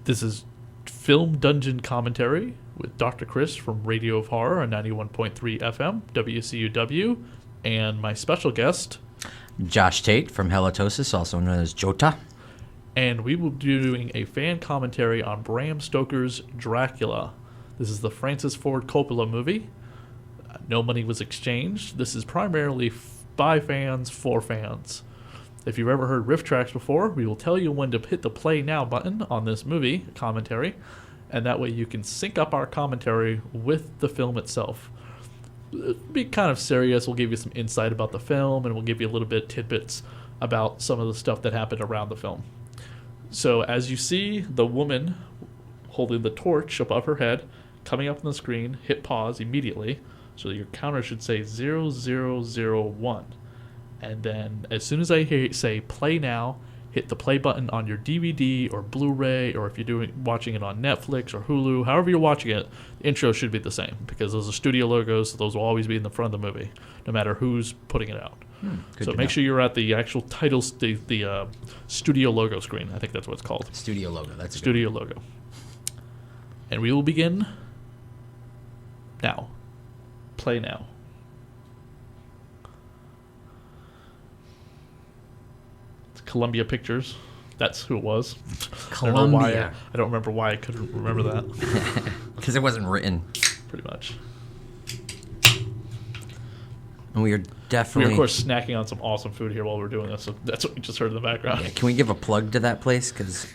This is Film Dungeon Commentary with Dr. Chris from Radio of Horror on 91.3 FM, WCUW, and my special guest, Josh Tate from Helletosis, also known as Jota. And we will be doing a fan commentary on Bram Stoker's Dracula. This is the Francis Ford Coppola movie. No money was exchanged. This is primarily by fans for fans. If you've ever heard riff tracks before, we will tell you when to hit the play now button on this movie commentary, and that way you can sync up our commentary with the film itself. It'll be kind of serious. We'll give you some insight about the film, and we'll give you a little bit tidbits about some of the stuff that happened around the film. So as you see the woman holding the torch above her head, coming up on the screen, hit pause immediately, so your counter should say 0001. And then as soon as I say play now, hit the play button on your DVD or Blu-ray, or if you're watching it on Netflix or Hulu, however you're watching it, the intro should be the same, because those are studio logos, so those will always be in the front of the movie, no matter who's putting it out. So make sure you're at the actual titles, the studio logo screen. I think that's what it's called. Studio logo. That's studio logo. And we will begin now. Play now. Columbia Pictures. That's who it was. Columbia. I don't remember why I couldn't remember that. Because it wasn't written. Pretty much. And we are definitely... We're, of course, snacking on some awesome food here while we're doing this. So that's what we just heard in the background. Yeah, can we give a plug to that place? Because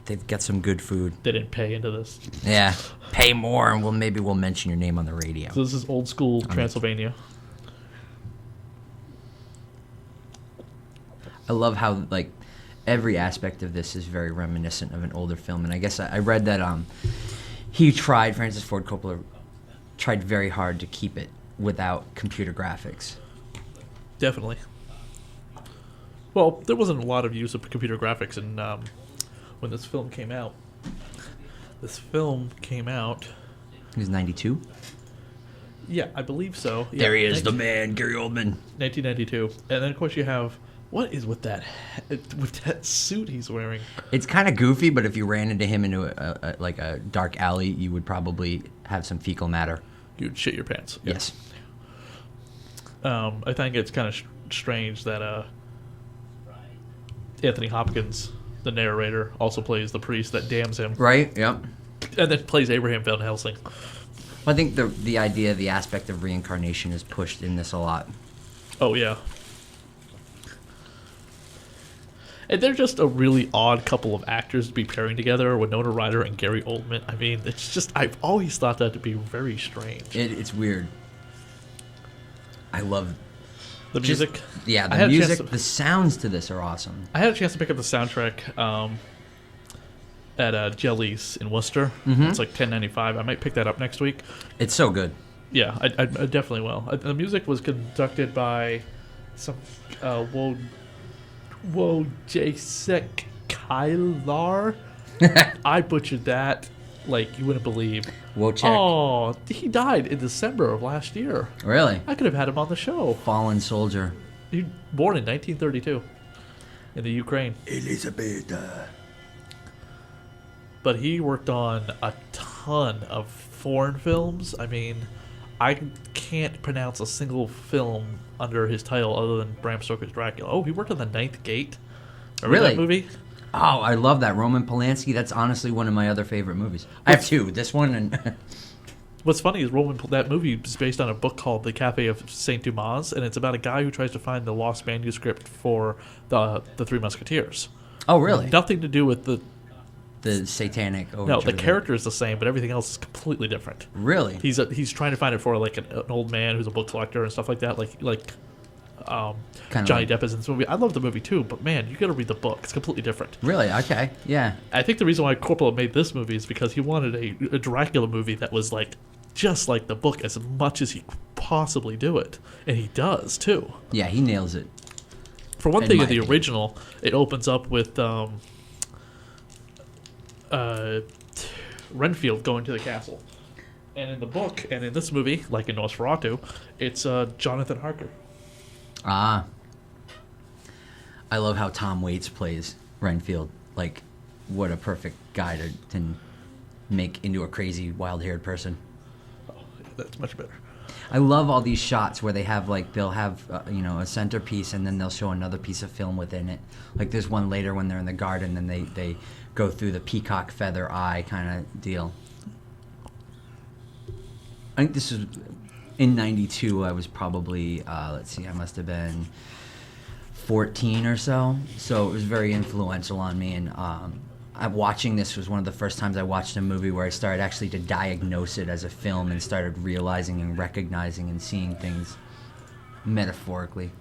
they've got some good food. They didn't pay into this. Yeah. Pay more, and maybe we'll mention your name on the radio. So this is old school Transylvania. I love how, like, every aspect of this is very reminiscent of an older film. And I guess I read that Francis Ford Coppola tried very hard to keep it without computer graphics. Definitely. Well, there wasn't a lot of use of computer graphics when this film came out. This film came out... It was 92? Yeah, I believe so. Yeah, there he is, the man, Gary Oldman. 1992. And then, of course, you have... What is with that suit he's wearing? It's kind of goofy, but if you ran into him into a dark alley, you would probably have some fecal matter. You'd shit your pants. Yeah. Yes. I think it's kind of strange that Anthony Hopkins, the narrator, also plays the priest that damns him. Right, yep. And then plays Abraham Van Helsing. I think the idea, the aspect of reincarnation is pushed in this a lot. Oh, yeah. And they're just a really odd couple of actors to be pairing together, Winona Ryder and Gary Oldman. I mean, it's just, I've always thought that to be very strange. It's weird. I love the music. Yeah, the music, the sounds to this are awesome. I had a chance to pick up the soundtrack at Jelly's in Worcester. Mm-hmm. It's like $10.95. I might pick that up next week. It's so good. Yeah, I definitely will. The music was conducted by some Wojciech Kylar. I butchered that like you wouldn't believe. Wojciech. Oh, he died in December of last year. Really? I could have had him on the show. Fallen soldier. He was born in 1932 in the Ukraine. Elizabeth. But he worked on a ton of foreign films. I mean, I can't pronounce a single film under his title other than Bram Stoker's Dracula. Oh, he worked on The Ninth Gate. Remember that movie? Oh, I love that. Roman Polanski. That's honestly one of my other favorite movies. I have two. This one and... What's funny is that movie is based on a book called The Cafe of Saint Dumas, and it's about a guy who tries to find the lost manuscript for the Three Musketeers. Oh, really? Nothing to do with the satanic. No, the character is the same, but everything else is completely different. Really? He's trying to find it for like an old man who's a book collector and stuff like that. Like Johnny Depp is in this movie. I love the movie too, but man, you got to read the book. It's completely different. Really? Okay. Yeah. I think the reason why Coppola made this movie is because he wanted a Dracula movie that was like just like the book as much as he could possibly do it, and he does too. Yeah, he nails it. For one thing, in the original, it opens up with Renfield going to the castle. And in the book, and in this movie, like in Nosferatu, it's Jonathan Harker. Ah. I love how Tom Waits plays Renfield. Like, what a perfect guy to make into a crazy, wild-haired person. Oh, that's much better. I love all these shots where they'll have a centerpiece and then they'll show another piece of film within it. Like there's one later when they're in the garden and they go through the peacock feather eye kind of deal. I think this was in '92. I was probably I must have been 14 or so. So it was very influential on me. And watching this was one of the first times I watched a movie where I started actually to diagnose it as a film and started realizing and recognizing and seeing things metaphorically.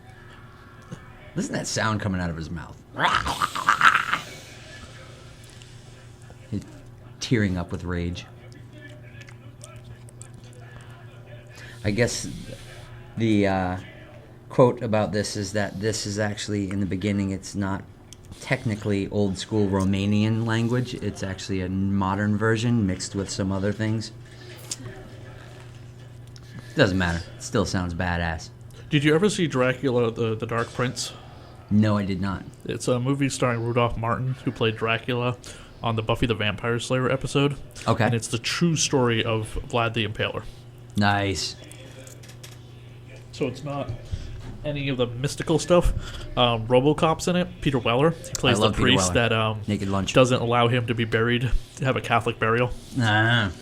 Listen to that sound coming out of his mouth. He's tearing up with rage. I guess the quote about this is that this is actually, in the beginning, it's not technically old school Romanian language. It's actually a modern version mixed with some other things. Doesn't matter. It still sounds badass. Did you ever see Dracula, the Dark Prince? No, I did not. It's a movie starring Rudolph Martin, who played Dracula on the Buffy the Vampire Slayer episode. Okay. And it's the true story of Vlad the Impaler. Nice. So it's not any of the mystical stuff. RoboCop's in it. Peter Weller. He plays the priest that Naked Lunch doesn't allow him to be buried, to have a Catholic burial. Ah.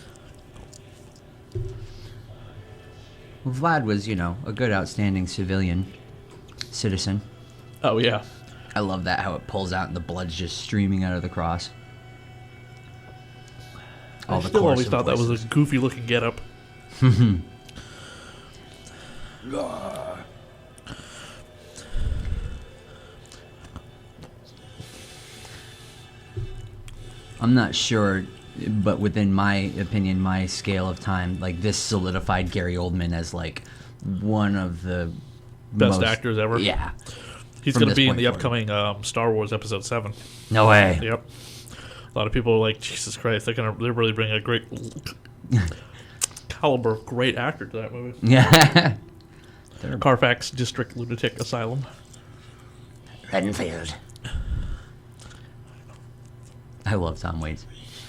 Well, Vlad was, a good, outstanding citizen. Oh, yeah. I love that, how it pulls out and the blood's just streaming out of the cross. I still always thought that was a goofy-looking getup. I'm not sure, but within my opinion, my scale of time, like this solidified Gary Oldman as like one of the best actors ever. Yeah. He's going to be in the upcoming Star Wars Episode 7. No way. Yep. A lot of people are like, Jesus Christ, they're really bringing a great caliber of great actor to that movie. Yeah. Carfax District Lunatic Asylum. Renfield. I love Tom Waits.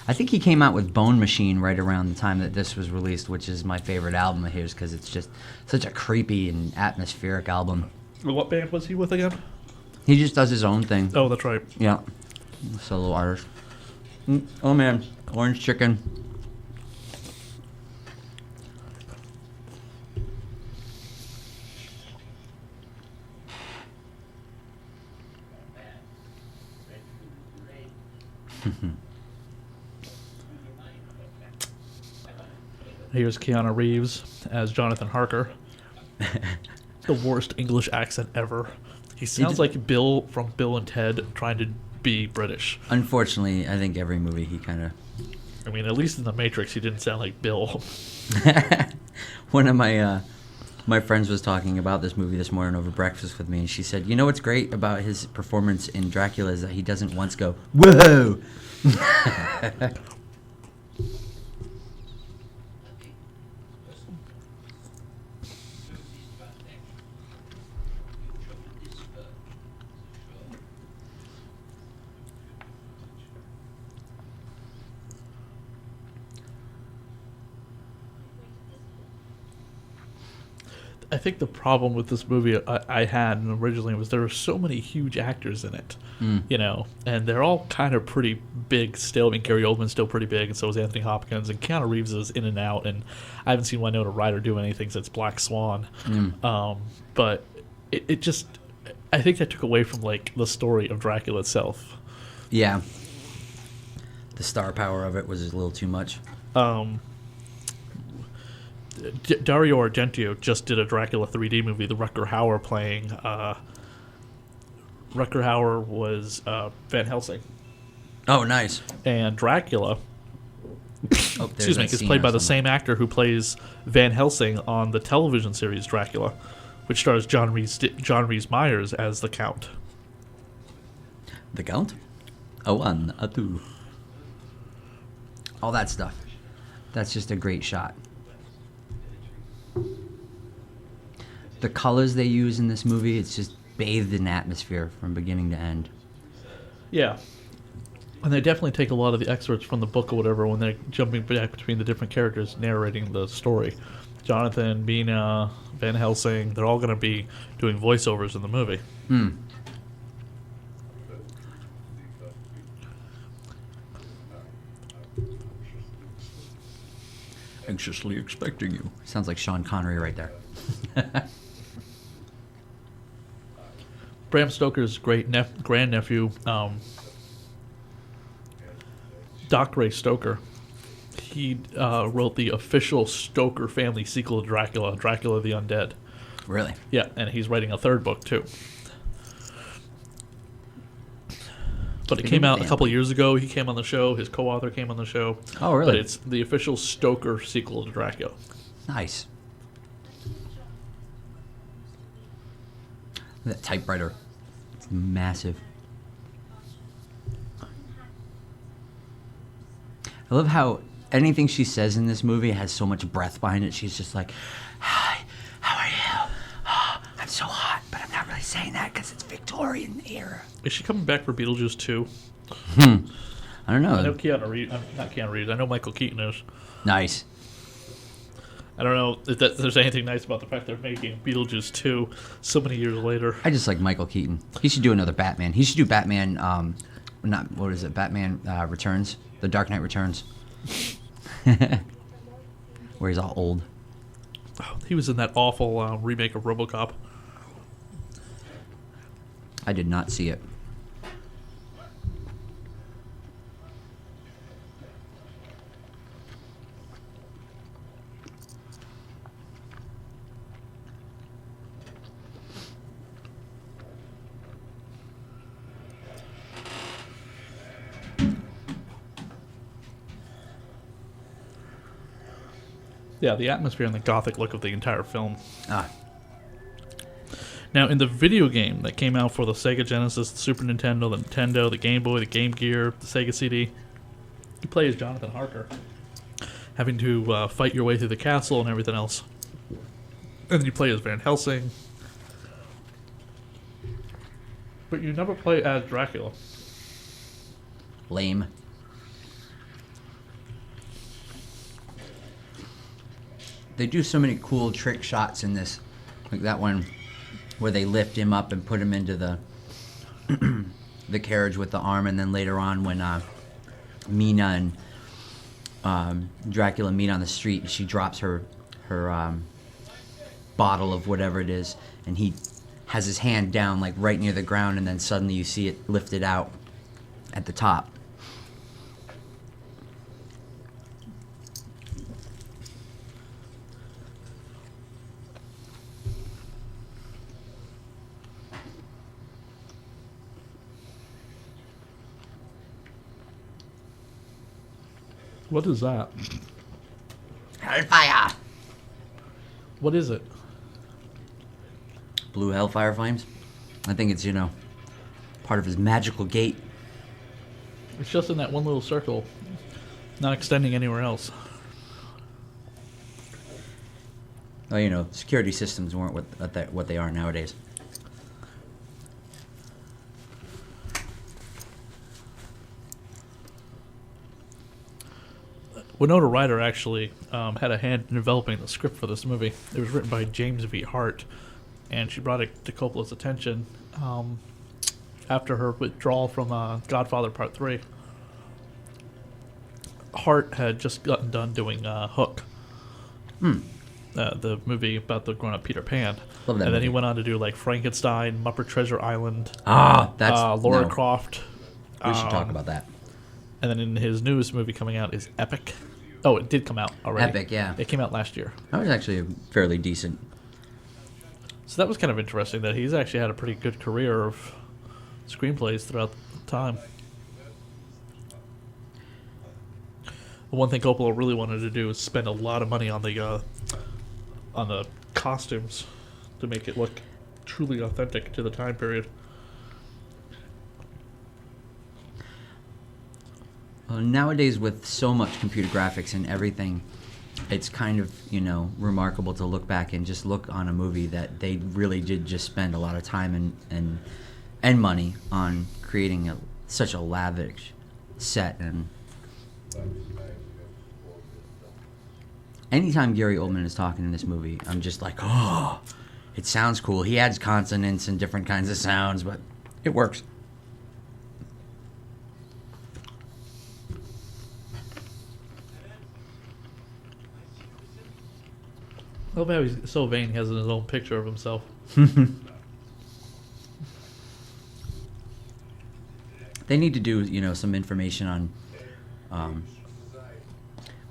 I think he came out with Bone Machine right around the time that this was released, which is my favorite album of his because it's just such a creepy and atmospheric album. What band was he with again? He just does his own thing. Oh, that's right. Yeah. Solo artist. Oh, man. Orange chicken. Here's Keanu Reeves as Jonathan Harker. The worst English accent ever. He sounds like Bill from Bill and Ted trying to be British. Unfortunately, I think every movie he kind of... I mean, at least in The Matrix, he didn't sound like Bill. One of my friends was talking about this movie this morning over breakfast with me, and she said, you know what's great about his performance in Dracula is that he doesn't once go, whoa! I think the problem with this movie I had originally was there were so many huge actors in it, and they're all kind of pretty big still. I mean, Gary Oldman's still pretty big, and so is Anthony Hopkins, and Keanu Reeves is in and out, and I haven't seen Winona Ryder do anything since Black Swan. But it just, I think that took away from, like, the story of Dracula itself. Yeah. The star power of it was a little too much. Dario Argento just did a Dracula 3D movie, the Rutger Hauer playing. Rutger Hauer was Van Helsing. Oh, nice. And Dracula, is played by the same actor who plays Van Helsing on the television series Dracula, which stars John Rhys Meyers as the Count. The Count? A one, a two. All that stuff. That's just a great shot. The colors they use in this movie, it's just bathed in atmosphere from beginning to end. Yeah. And they definitely take a lot of the excerpts from the book or whatever when they're jumping back between the different characters narrating the story. Jonathan, Mina, Van Helsing, they're all going to be doing voiceovers in the movie. Hmm. Anxiously expecting you. Sounds like Sean Connery right there. Bram Stoker's great grandnephew, Doc Ray Stoker, he wrote the official Stoker family sequel to Dracula, Dracula the Undead. Really? Yeah, and he's writing a third book too. But it came out a couple of years ago. He came on the show. His co-author came on the show. Oh, really? But it's the official Stoker sequel to Dracula. Nice. That typewriter. It's massive. I love how anything she says in this movie has so much breath behind it. She's just like, "Hi, how are you? Oh, I'm so hot," but I'm not really saying that because it's Victorian era. Is she coming back for Beetlejuice 2? I don't know. I know Keanu Reeves. Not Keanu Reeves. I know Michael Keaton is. Nice. I don't know if there's anything nice about the fact they're making Beetlejuice 2 so many years later. I just like Michael Keaton. He should do another Batman. He should do Batman, what is it, Batman Returns? The Dark Knight Returns. Where he's all old. Oh, he was in that awful remake of RoboCop. I did not see it. Yeah, the atmosphere and the gothic look of the entire film. Ah. Now, in the video game that came out for the Sega Genesis, the Super Nintendo, the Nintendo, the Game Boy, the Game Gear, the Sega CD, you play as Jonathan Harker, having to fight your way through the castle and everything else. And then you play as Van Helsing. But you never play as Dracula. Lame. They do so many cool trick shots in this. Like that one where they lift him up and put him into the the carriage with the arm, and then later on when Mina and Dracula meet on the street, and she drops her bottle of whatever it is, and he has his hand down like right near the ground, and then suddenly you see it lifted out at the top. What is that? Hellfire! What is it? Blue hellfire flames? I think it's, part of his magical gate. It's just in that one little circle, not extending anywhere else. Well, security systems weren't what they are nowadays. Winona Ryder actually had a hand in developing the script for this movie. It was written by James V. Hart, and she brought it to Coppola's attention after her withdrawal from Godfather Part 3. Hart had just gotten done doing Hook, the movie about the grown-up Peter Pan. Love that and then movie. he went on to do like Frankenstein, Muppet Treasure Island, That's Laura no. Croft. We should talk about that. And then in his newest movie coming out is Epic. Oh, it did come out already. Epic, yeah. It came out last year. That was actually fairly decent. So that was kind of interesting that he's actually had a pretty good career of screenplays throughout the time. The one thing Coppola really wanted to do is spend a lot of money on the costumes to make it look truly authentic to the time period. Nowadays, with so much computer graphics and everything, it's kind of, remarkable to look back and just look on a movie that they really did just spend a lot of time and money on creating such a lavish set. And anytime Gary Oldman is talking in this movie, I'm just like, oh, it sounds cool. He adds consonants and different kinds of sounds, but it works. I love how he's so vain he has his own picture of himself. They need to do, some information on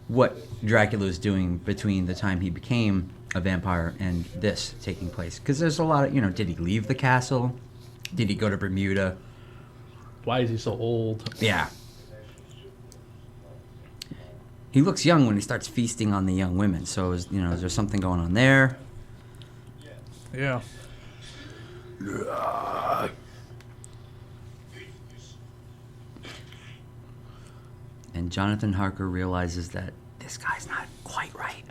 what Dracula is doing between the time he became a vampire and this taking place. Because there's a lot of, did he leave the castle? Did he go to Bermuda? Why is he so old? Yeah. He looks young when he starts feasting on the young women. So, is there something going on there? Yeah. And Jonathan Harker realizes that this guy's not quite right.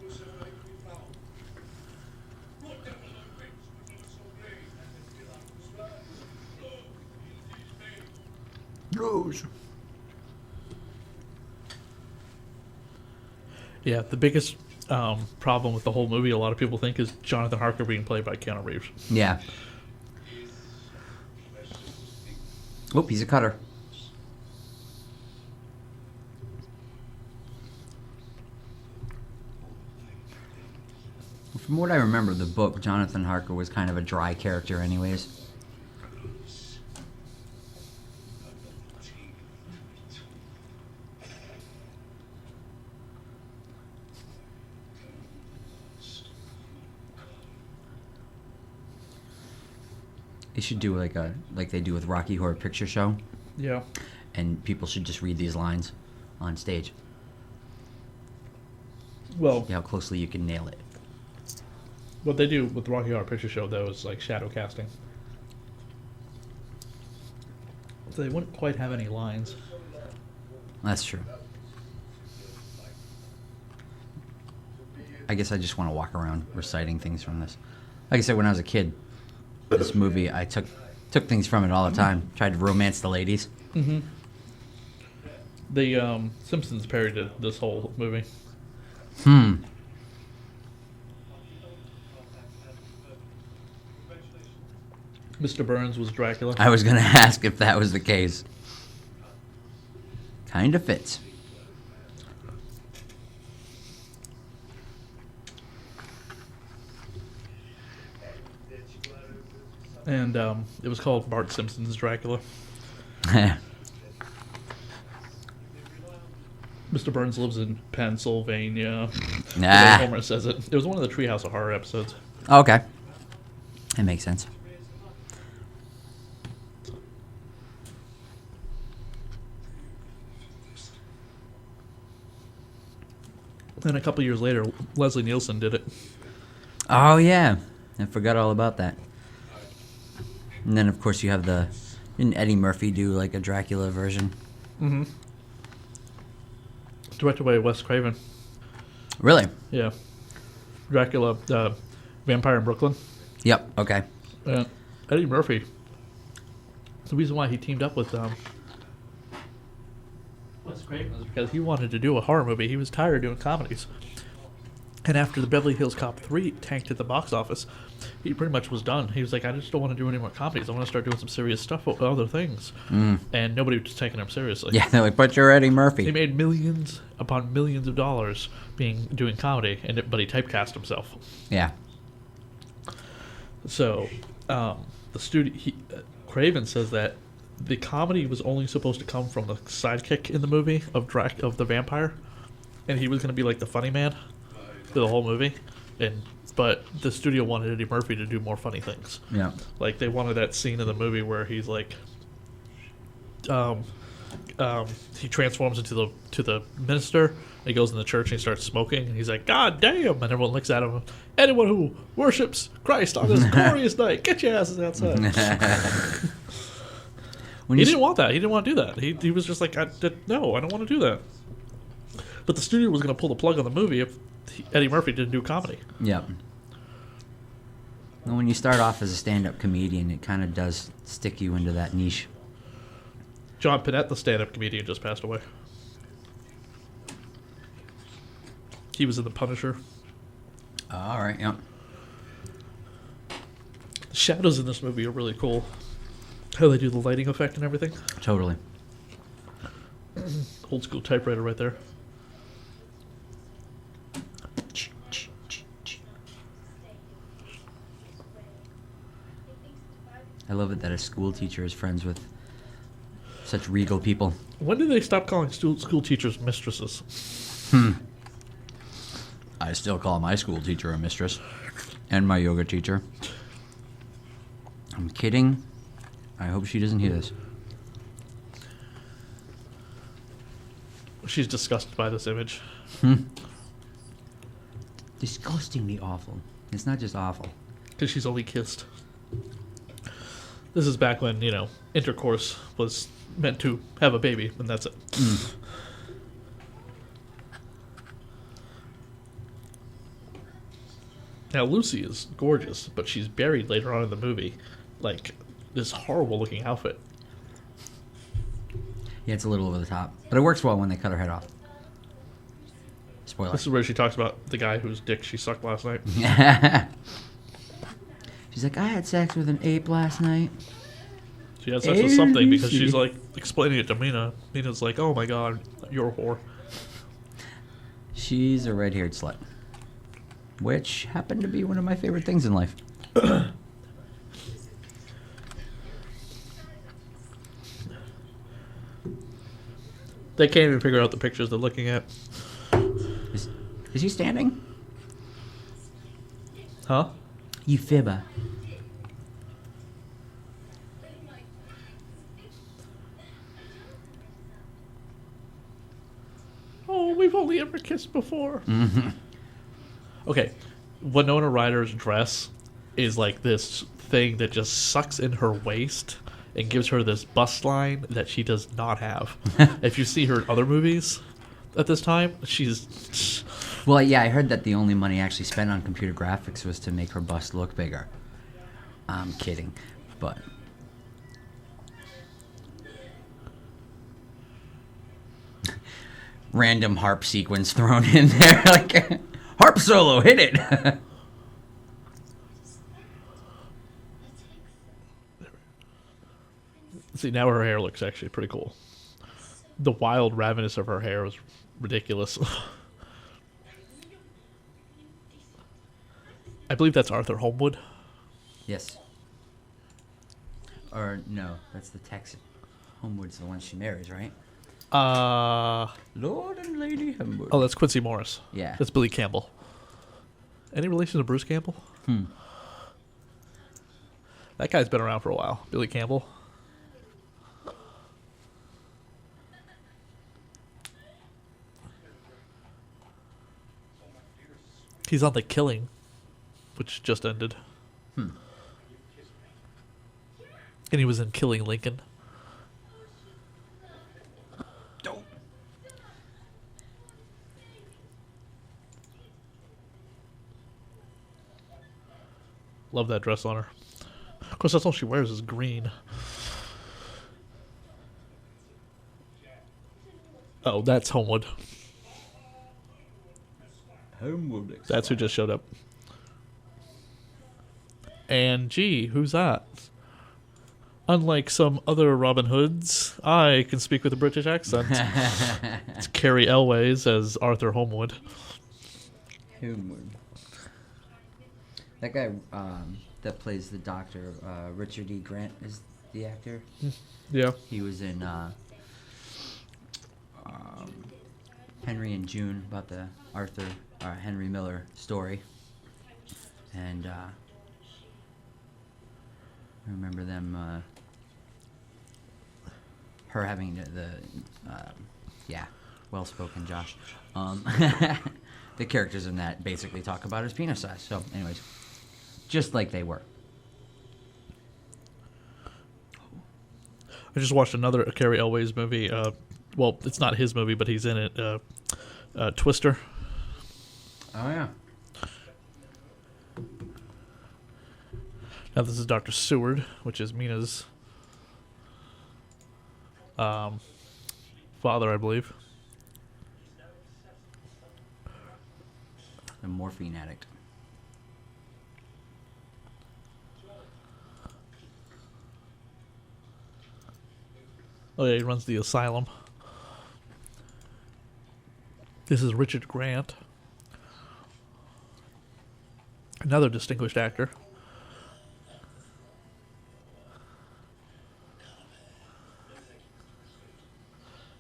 Rose. Yeah, the biggest problem with the whole movie, a lot of people think, is Jonathan Harker being played by Keanu Reeves. Yeah. Oh, he's a cutter. From what I remember, the book, Jonathan Harker was kind of a dry character anyways. They should do like they do with Rocky Horror Picture Show. Yeah. And people should just read these lines on stage. Well, See how closely you can nail it. what they do with the Rocky Horror Picture Show, though, is like shadow casting. So they wouldn't quite have any lines. That's true. I guess I just want to walk around reciting things from this. Like I said, when I was a kid, this movie, I took things from it all the time. Tried to romance the ladies. Mm-hmm. The Simpsons parodied this whole movie. Mr. Burns was Dracula. I was going to ask if that was the case. Kind of fits. And it was called Bart Simpson's Dracula. Mr. Burns lives in Pennsylvania. The way Homer says it. It was one of the Treehouse of Horror episodes. Okay. That makes sense. Then a couple years later, Leslie Nielsen did it. Oh, yeah. I forgot all about that. And then, of course, you have didn't Eddie Murphy do, like, a Dracula version? Mm-hmm. Directed by Wes Craven. Really? Yeah. Dracula, Vampire in Brooklyn. Yep, okay. Eddie Murphy. The reason why he teamed up with Wes Craven is because he wanted to do a horror movie. He was tired of doing comedies. And after the Beverly Hills Cop 3 tanked at the box office, he pretty much was done. He was like, I just don't want to do any more comedies. I want to start doing some serious stuff with other things. And nobody was taking him seriously. Yeah, they're like, but you're Eddie Murphy. He made millions upon millions of dollars doing comedy, but he typecast himself. Yeah. So, the studio, Craven says that the comedy was only supposed to come from the sidekick in the movie of the vampire, and he was going to be like the funny man for the whole movie, but the studio wanted Eddie Murphy to do more funny things. Yeah. Like they wanted that scene in the movie where he's like, he transforms into the minister. He goes in the church and he starts smoking. And he's like, God damn! And everyone looks at him. Anyone who worships Christ on this glorious night, get your asses outside. He didn't want that. He didn't want to do that. He was just like, no, I don't want to do that. But the studio was going to pull the plug on the movie if Eddie Murphy didn't do comedy. Yep. Well, when you start off as a stand-up comedian, it kind of does stick you into that niche. John Panette, the stand-up comedian, just passed away. He was in The Punisher. All right, yeah. The shadows in this movie are really cool. How they do the lighting effect and everything. Totally. Old school typewriter right there. I love it that a school teacher is friends with such regal people. When did they stop calling school teachers mistresses? I still call my school teacher a mistress. And my yoga teacher. I'm kidding. I hope she doesn't hear this. She's disgusted by this image. Disgustingly awful. It's not just awful. Because she's only kissed. This is back when, intercourse was meant to have a baby, and that's it. Now, Lucy is gorgeous, but she's buried later on in the movie. Like, this horrible-looking outfit. Yeah, it's a little over the top. But it works well when they cut her head off. Spoiler. This is where she talks about the guy whose dick she sucked last night. She's like, I had sex with an ape last night. She had sex with something because she's, like, explaining it to Mina. Mina's like, oh, my God, you're a whore. She's a red-haired slut. Which happened to be one of my favorite things in life. They can't even figure out the pictures they're looking at. Is he standing? Huh? You fibber. Oh, we've only ever kissed before. Okay, Winona Ryder's dress is like this thing that just sucks in her waist and gives her this bust line that she does not have. If you see her in other movies at this time, she's... Well, yeah, I heard that the only money actually spent on computer graphics was to make her bust look bigger. I'm kidding, but... Random harp sequence thrown in there, like... Harp solo, hit it! See, now her hair looks actually pretty cool. The wild ravenous of her hair is ridiculous. I believe that's Arthur Holmwood. Yes. Or, no, that's the Texan. Homewood's the one she marries, right? Lord and Lady Homewood. Oh, that's Quincy Morris. Yeah. That's Billy Campbell. Any relation to Bruce Campbell? That guy's been around for a while. Billy Campbell. He's on The Killing, which just ended. And he was in Killing Lincoln. Dope. Love that dress on her. Of course, that's all she wears is green. Oh, that's Homewood. Homewood. That's who just showed up. And gee, who's that? Unlike some other Robin Hoods, I can speak with a British accent. It's Carrie Elways as Arthur Holmwood. Homewood. That guy that plays the doctor, Richard E. Grant, is the actor. Yeah. He was in Henry and June, about the Henry Miller story. And I remember them, her having the well-spoken Josh. The characters in that basically talk about his penis size. So, anyways, just like they were. I just watched another Carrie Elways movie. Well, it's not his movie, but he's in it. Twister. Oh, yeah. Now this is Dr. Seward, which is Mina's father, I believe. A morphine addict. Oh yeah, he runs the asylum. This is Richard Grant, another distinguished actor.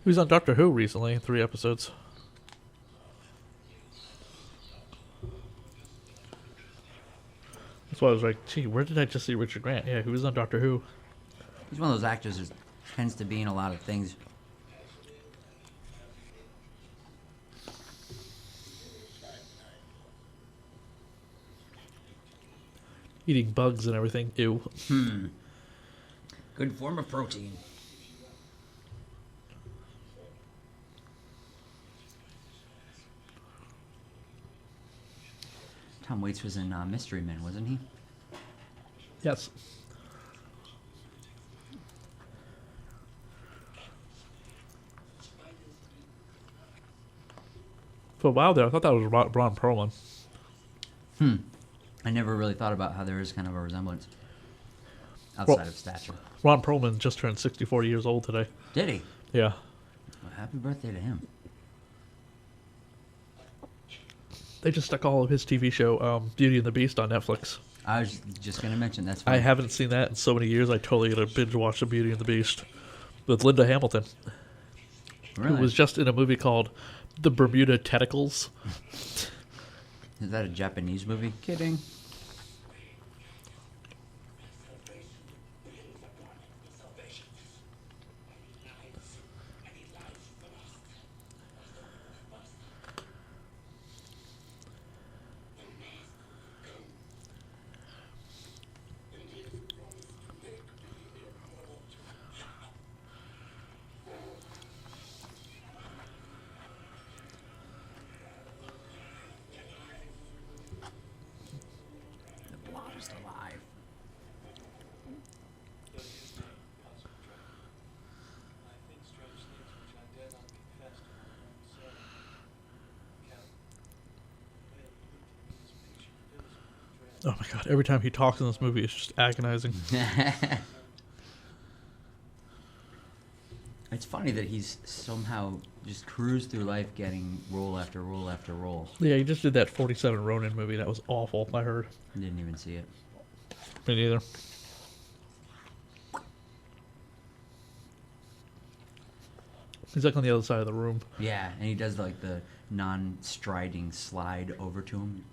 He was on Doctor Who recently in 3 episodes. That's why I was like, gee, where did I just see Richard Grant? Yeah, he was on Doctor Who. He's one of those actors that tends to be in a lot of things. Eating bugs and everything. Ew. Good form of protein. Tom Waits was in Mystery Men, wasn't he? Yes. For a while there, I thought that was Ron Perlman. I never really thought about how there is kind of a resemblance outside of stature. Ron Perlman just turned 64 years old today. Did he? Yeah. Well, happy birthday to him. They just stuck all of his TV show, Beauty and the Beast, on Netflix. I was just going to mention that's I fine. haven't seen that in so many years. I totally got to binge watch the Beauty and the Beast with Linda Hamilton, Really? who was just in a movie called The Bermuda Tentacles. Is that a Japanese movie? Kidding. The blob is alive. Oh my god, every time he talks in this movie, it's just agonizing. It's funny that he's somehow just cruised through life getting role after role after role. Yeah, he just did that 47 Ronin movie. That was awful, I heard. I didn't even see it. Me neither. He's like on the other side of the room. Yeah, and he does like the non-striding slide over to him.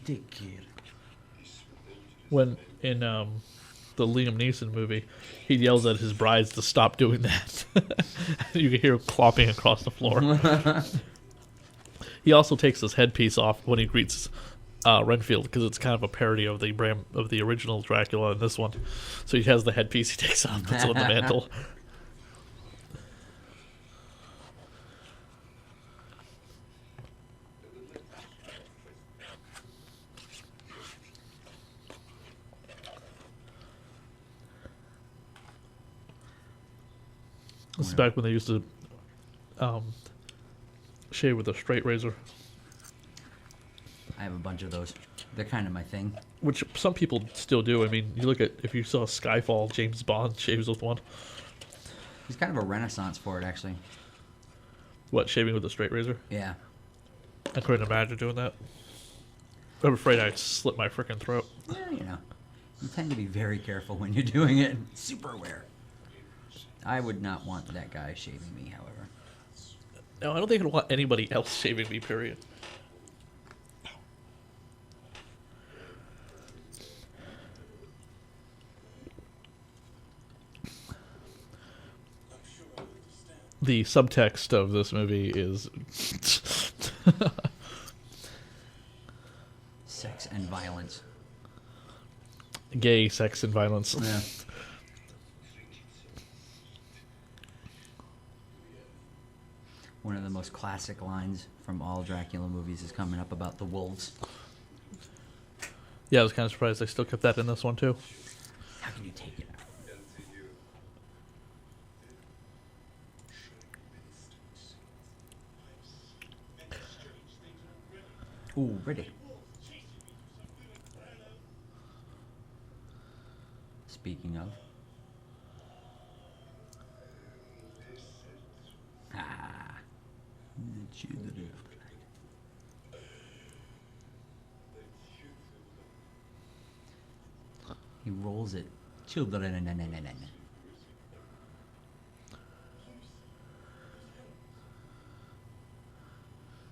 Take care. When in the Liam Neeson movie, he yells at his brides to stop doing that. You can hear him clopping across the floor. He also takes his headpiece off when he greets Renfield, because it's kind of a parody of the Bram of the original Dracula in this one. So he has the headpiece he takes off, puts it on the mantle. This is back when they used to shave with a straight razor, I have a bunch of those. They're kind of my thing. which some people still do. I mean, you look at, if you saw Skyfall, James Bond shaves with one. He's kind of a renaissance for it, actually. What, shaving with a straight razor? Yeah. I couldn't imagine doing that. I'm afraid I'd slit my freaking throat. Yeah, you know. You tend to be very careful when you're doing it. Super aware. I would not want that guy shaving me, however. No, I don't think I'd want anybody else shaving me, period. The subtext of this movie is Sex and violence. gay sex and violence. Yeah. One of the most classic lines from all Dracula movies is coming up about the wolves. Yeah, I was kind of surprised they still kept that in this one too. How can you take it out? Ooh, ready. Speaking of. Ah. He rolls it. Children.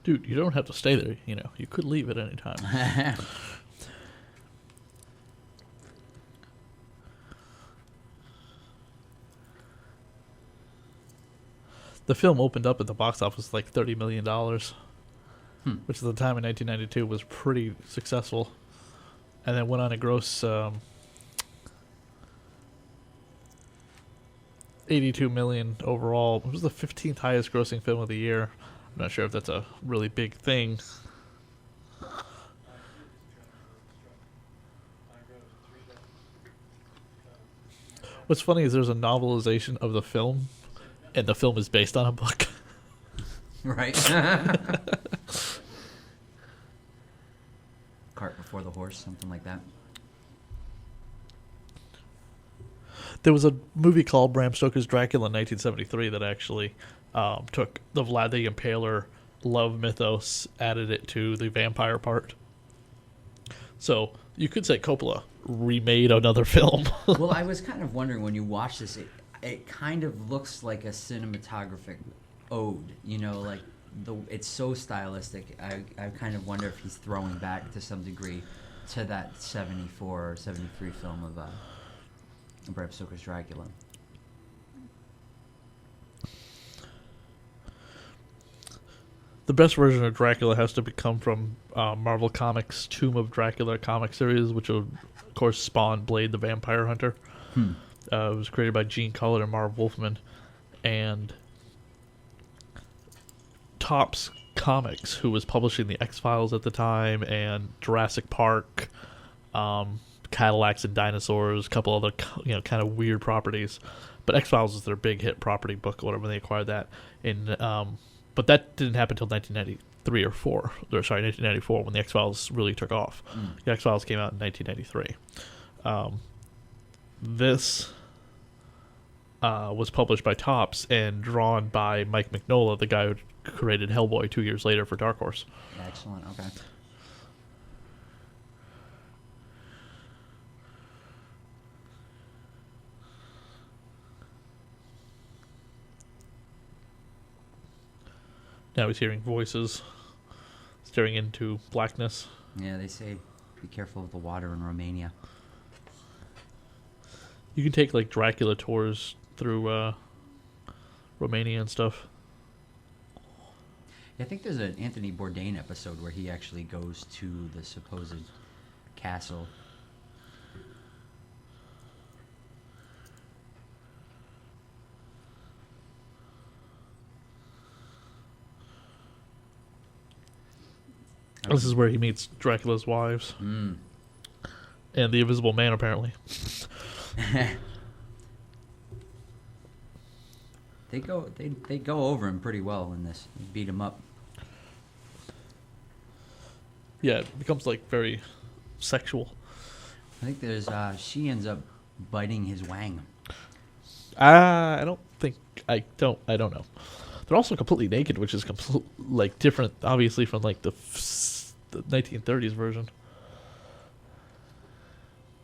Dude, you don't have to stay there. You know, you could leave at any time. The film opened up at the box office like $30 million, which at the time in 1992 was pretty successful. And then went on to gross $82 million overall. It was the 15th highest grossing film of the year. I'm not sure if that's a really big thing. What's funny is there's a novelization of the film, and the film is based on a book. Right. Cart before the horse, something like that. There was a movie called Bram Stoker's Dracula in 1973 that actually took the Vlad the Impaler love mythos, added it to the vampire part. So you could say Coppola remade another film. Well, I was kind of wondering when you watch this, it kind of looks like a cinematographic ode. You know, like it's so stylistic. I kind of wonder if he's throwing back to some degree to that 74 or 73 film of Bram Stoker's Dracula. The best version of Dracula has to come from Marvel Comics' Tomb of Dracula comic series, which will, of course, spawn Blade the Vampire Hunter. It was created by Gene Cullert and Marv Wolfman. And Topps who was publishing the X-Files at the time, and Jurassic Park, Cadillacs and Dinosaurs, a couple other kind of weird properties. But X-Files is their big hit property book, or whatever, they acquired that. But that didn't happen until 1993 or 4. Or, sorry, 1994, when the X-Files really took off. The X-Files came out in 1993. This was published by Topps and drawn by Mike Mignola, the guy who created Hellboy 2 years later for Dark Horse. Excellent, okay. Now he's hearing voices, staring into blackness. Yeah, they say be careful of the water in Romania. You can take like Dracula tours through Romania and stuff. Yeah, I think there's an Anthony Bourdain episode where he actually goes to the supposed castle. This is where he meets Dracula's wives. And the Invisible Man, apparently. They go over him pretty well in this. They beat him up. Yeah, it becomes like very sexual. I think there's she ends up biting his wang. I don't know. They're also completely naked, which is like different, obviously, from like the 1930s version.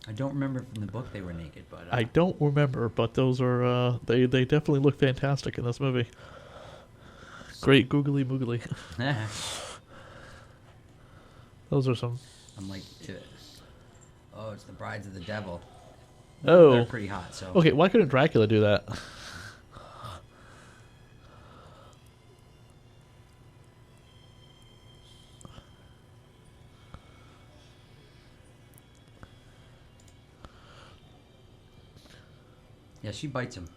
I don't remember from the book they were naked, but I don't remember, but those are they definitely look fantastic in this movie. Great googly moogly. Those are some. I'm like, oh, it's the Brides of the Devil. Oh, they're pretty hot. So okay, why couldn't Dracula do that? Yeah, she bites him.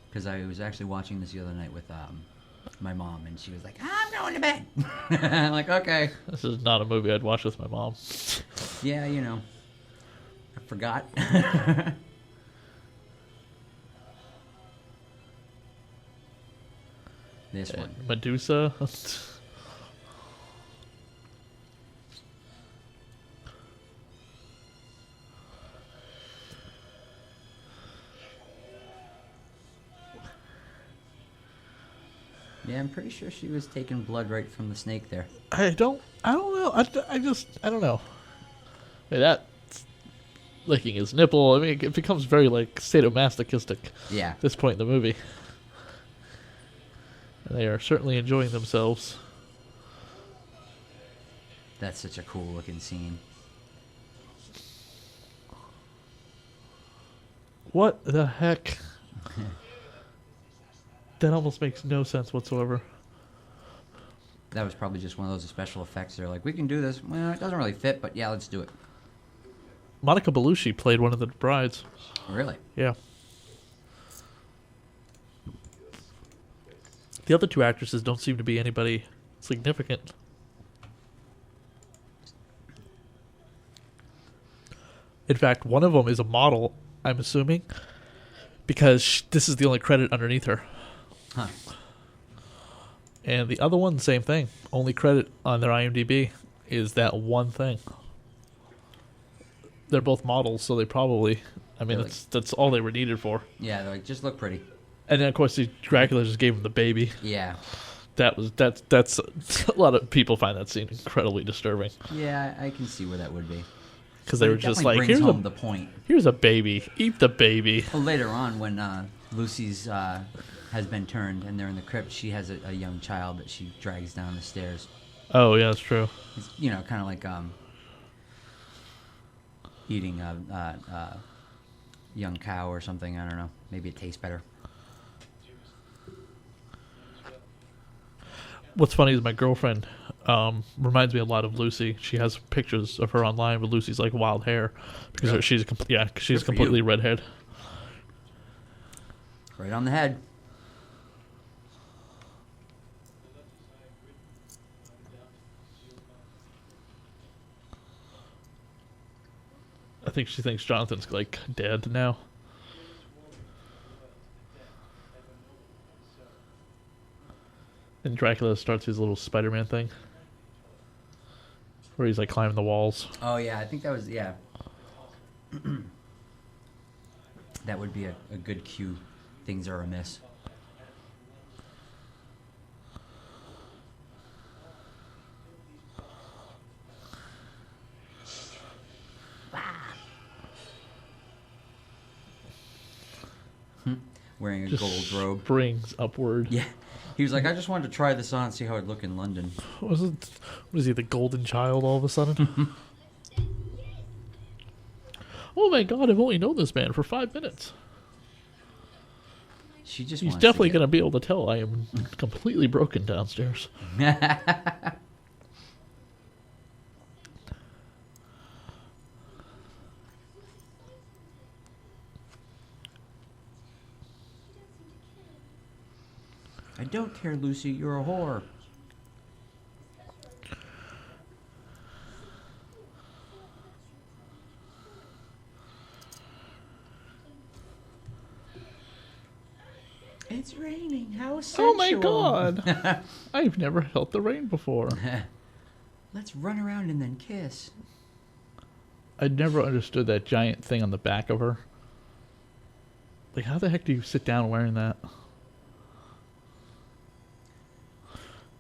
Because I was actually watching this the other night with my mom, and she was like, "I'm going to bed." I'm like, okay. This is not a movie I'd watch with my mom. Yeah, you know. I forgot. This one. Medusa. Yeah, I'm pretty sure she was taking blood right from the snake there. I don't know. I don't know. That licking his nipple. I mean, it becomes very like sadomasochistic. Yeah. At this point in the movie, and they are certainly enjoying themselves. That's such a cool looking scene. What the heck? That almost makes no sense whatsoever. That was probably just one of those special effects. They're like, we can do this. Well, it doesn't really fit, but yeah, let's do it. Monica Bellucci played one of the brides. Really? Yeah. The other two actresses don't seem to be anybody significant. In fact, one of them is a model, I'm assuming, because this is the only credit underneath her. Huh. And the other one, same thing. Only credit on their IMDb is that one thing. They're both models, so they probably... I mean, Really? that's all they were needed for. Yeah, they're like, just look pretty. And then, of course, Dracula just gave him the baby. Yeah. That's a lot of people find that scene incredibly disturbing. Yeah, I can see where that would be. Because they But were it just definitely like, brings home the point. here's a baby. Eat the baby. Well, later on, when Lucy's has been turned and they're in the crypt, she has a young child that she drags down the stairs. Oh, yeah, that's true. It's, you know, kind of like eating a young cow or something. I don't know. Maybe it tastes better. What's funny is my girlfriend reminds me a lot of Lucy. She has pictures of her online with Lucy's like wild hair because Really? she's Good for completely you. redhead. Right on the head. I think she thinks Jonathan's like dead now. And Dracula starts his little Spider-Man thing where he's like climbing the walls. Oh, yeah. I think that was, yeah. That would be a good cue. Things are amiss. Wearing a Just gold robe. springs upward. Yeah. He was like, I just wanted to try this on and see how it'd look in London. What is he, the golden child all of a sudden? Oh my god, I've only known this man for 5 minutes. She just He's wants definitely to going to be able to tell I am completely broken downstairs. get... I don't care, Lucy. You're a whore. It's raining. How sensual. Oh my god! I've never felt the rain before. Let's run around and then kiss. I never understood that giant thing on the back of her. Like, how the heck do you sit down wearing that?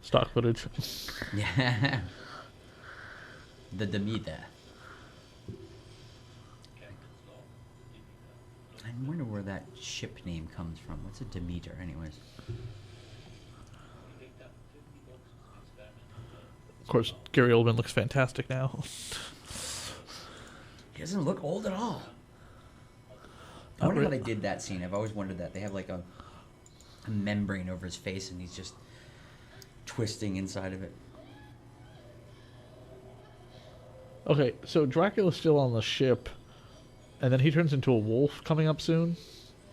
Stock footage. Yeah. The Demeter. I wonder where that ship name comes from. What's a Demeter, anyways? Of course, Gary Oldman looks fantastic now. He doesn't look old at all. I Not wonder how really. they did that scene. I've always wondered that. They have like a membrane over his face and he's just twisting inside of it. Okay, so Dracula's still on the ship, and then he turns into a wolf coming up soon,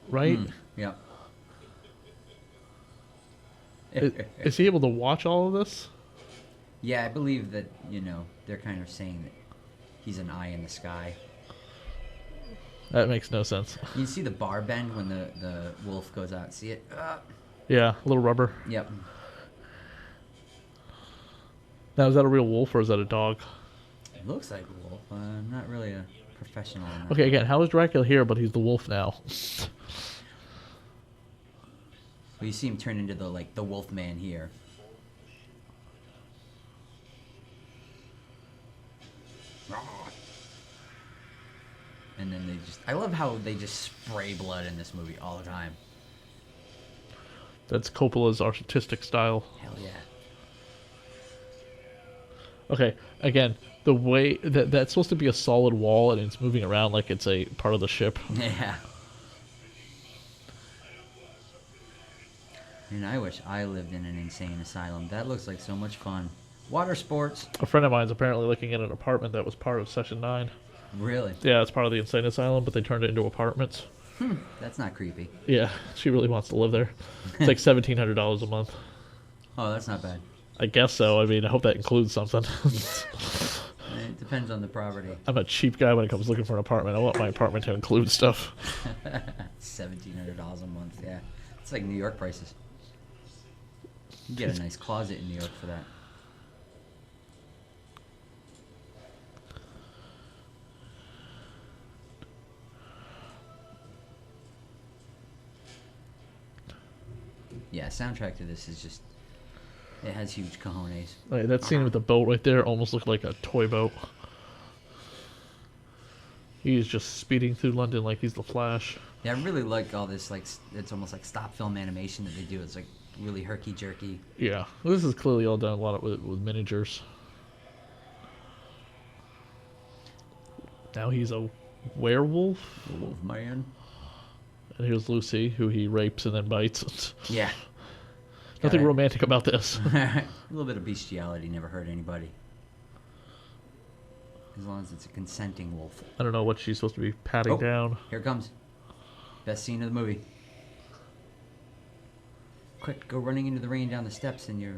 right? Yeah. Is he able to watch all of this? Yeah, I believe that, they're kind of saying that He's an eye in the sky. That makes no sense. You see the bar bend when the wolf goes out. See it? Yeah, a little rubber. Yep. Now, is that a real wolf or is that a dog? It looks like a wolf. I'm not really a professional in that. Okay, again, how is Dracula here, but he's the wolf now? Well, you see him turn into the wolf man here. And then I love how they just spray blood in this movie all the time. That's Coppola's artistic style. Hell yeah. Okay, again, the way that's supposed to be a solid wall and it's moving around like it's a part of the ship. Yeah. And I wish I lived in an insane asylum. That looks like so much fun. Water sports. A friend of mine's apparently looking at an apartment that was part of Session 9. Really? Yeah, it's part of the insane asylum, but they turned it into apartments. That's not creepy. Yeah, she really wants to live there. It's like $1,700 a month. Oh, that's not bad. I guess so. I mean, I hope that includes something. It depends on the property. I'm a cheap guy when it comes looking for an apartment. I want my apartment to include stuff. $1,700 a month, yeah. It's like New York prices. You get a nice closet in New York for that. Yeah, soundtrack to this is just... It has huge cojones. Like, that scene with the boat right there almost looked like a toy boat. He's just speeding through London like he's the Flash. Yeah, I really like all this, like, it's almost like stop film animation that they do. It's like really herky-jerky. Yeah, this is clearly all done a lot with miniatures. Now he's a werewolf. Wolf man. And here's Lucy, who he rapes and then bites. Yeah. Nothing romantic about this. A little bit of bestiality never hurt anybody. As long as it's a consenting wolf. I don't know what she's supposed to be patting down. Here it comes. Best scene of the movie. Quick, go running into the rain down the steps and you're...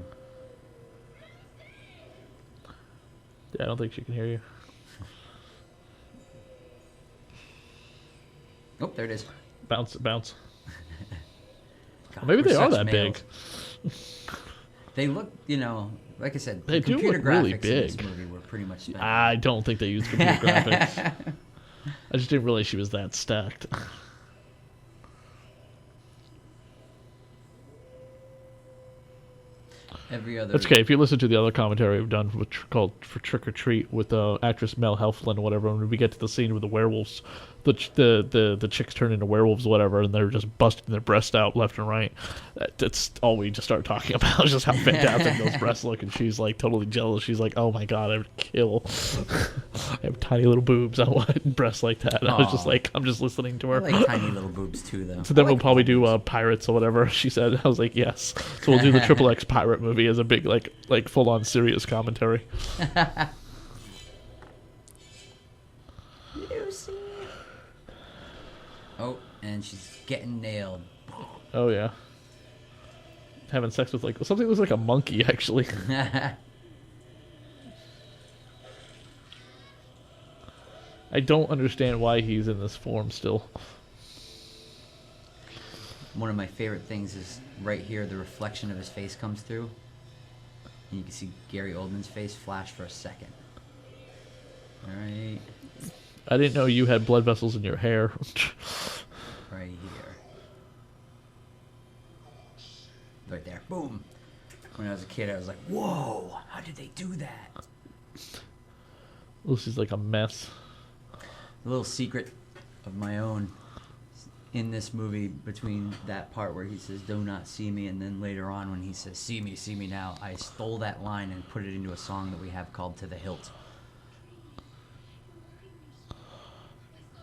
Yeah, I don't think she can hear you. Oh, there it is. Bounce, bounce. God, Maybe we're they are such that big. They look, like I said, They the do computer look graphics really in this big. movie were pretty much spent. I don't think they used computer graphics. I just didn't realize she was that stacked. Every other... That's okay. If you listen to the other commentary we've done, called For Trick or Treat, with actress Mel Helflin or whatever, when we get to the scene with the werewolves, the chicks turn into werewolves or whatever, and they're just busting their breasts out left and right. That's all we just started talking about, just how fantastic those breasts look, and she's like totally jealous. She's like, oh my god, I would kill. I have tiny little boobs. I want breasts like that. And I was just like, I'm just listening to her. I like tiny little boobs too, though. So then we'll probably do Pirates or whatever, she said. I was like, yes. So we'll do the Triple X pirate movie as a big, like full-on serious commentary. Lucy. Oh, and she's getting nailed. Oh, yeah. Having sex with, something that looks like a monkey, actually. I don't understand why he's in this form still. One of my favorite things is right here, the reflection of his face comes through. And you can see Gary Oldman's face flash for a second. Alright. I didn't know you had blood vessels in your hair. Right here. Right there. Boom. When I was a kid, I was like, whoa, how did they do that? Lucy's like a mess. A little secret of my own in this movie, between that part where he says, do not see me, and then later on when he says, see me now, I stole that line and put it into a song that we have called To the Hilt.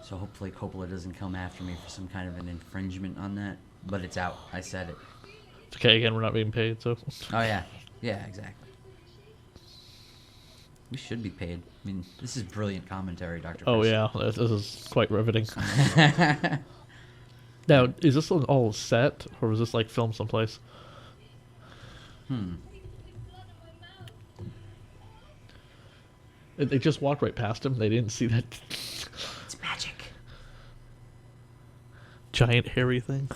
So hopefully Coppola doesn't come after me for some kind of an infringement on that. But it's out. I said it. It's okay, again, we're not being paid, so... Oh, yeah. Yeah, exactly. We should be paid. I mean, this is brilliant commentary, Dr. Oh, Chris. yeah, this is quite riveting. Now, is this all set, or was this, filmed someplace? They just walked right past him. They didn't see that It's magic. giant hairy thing.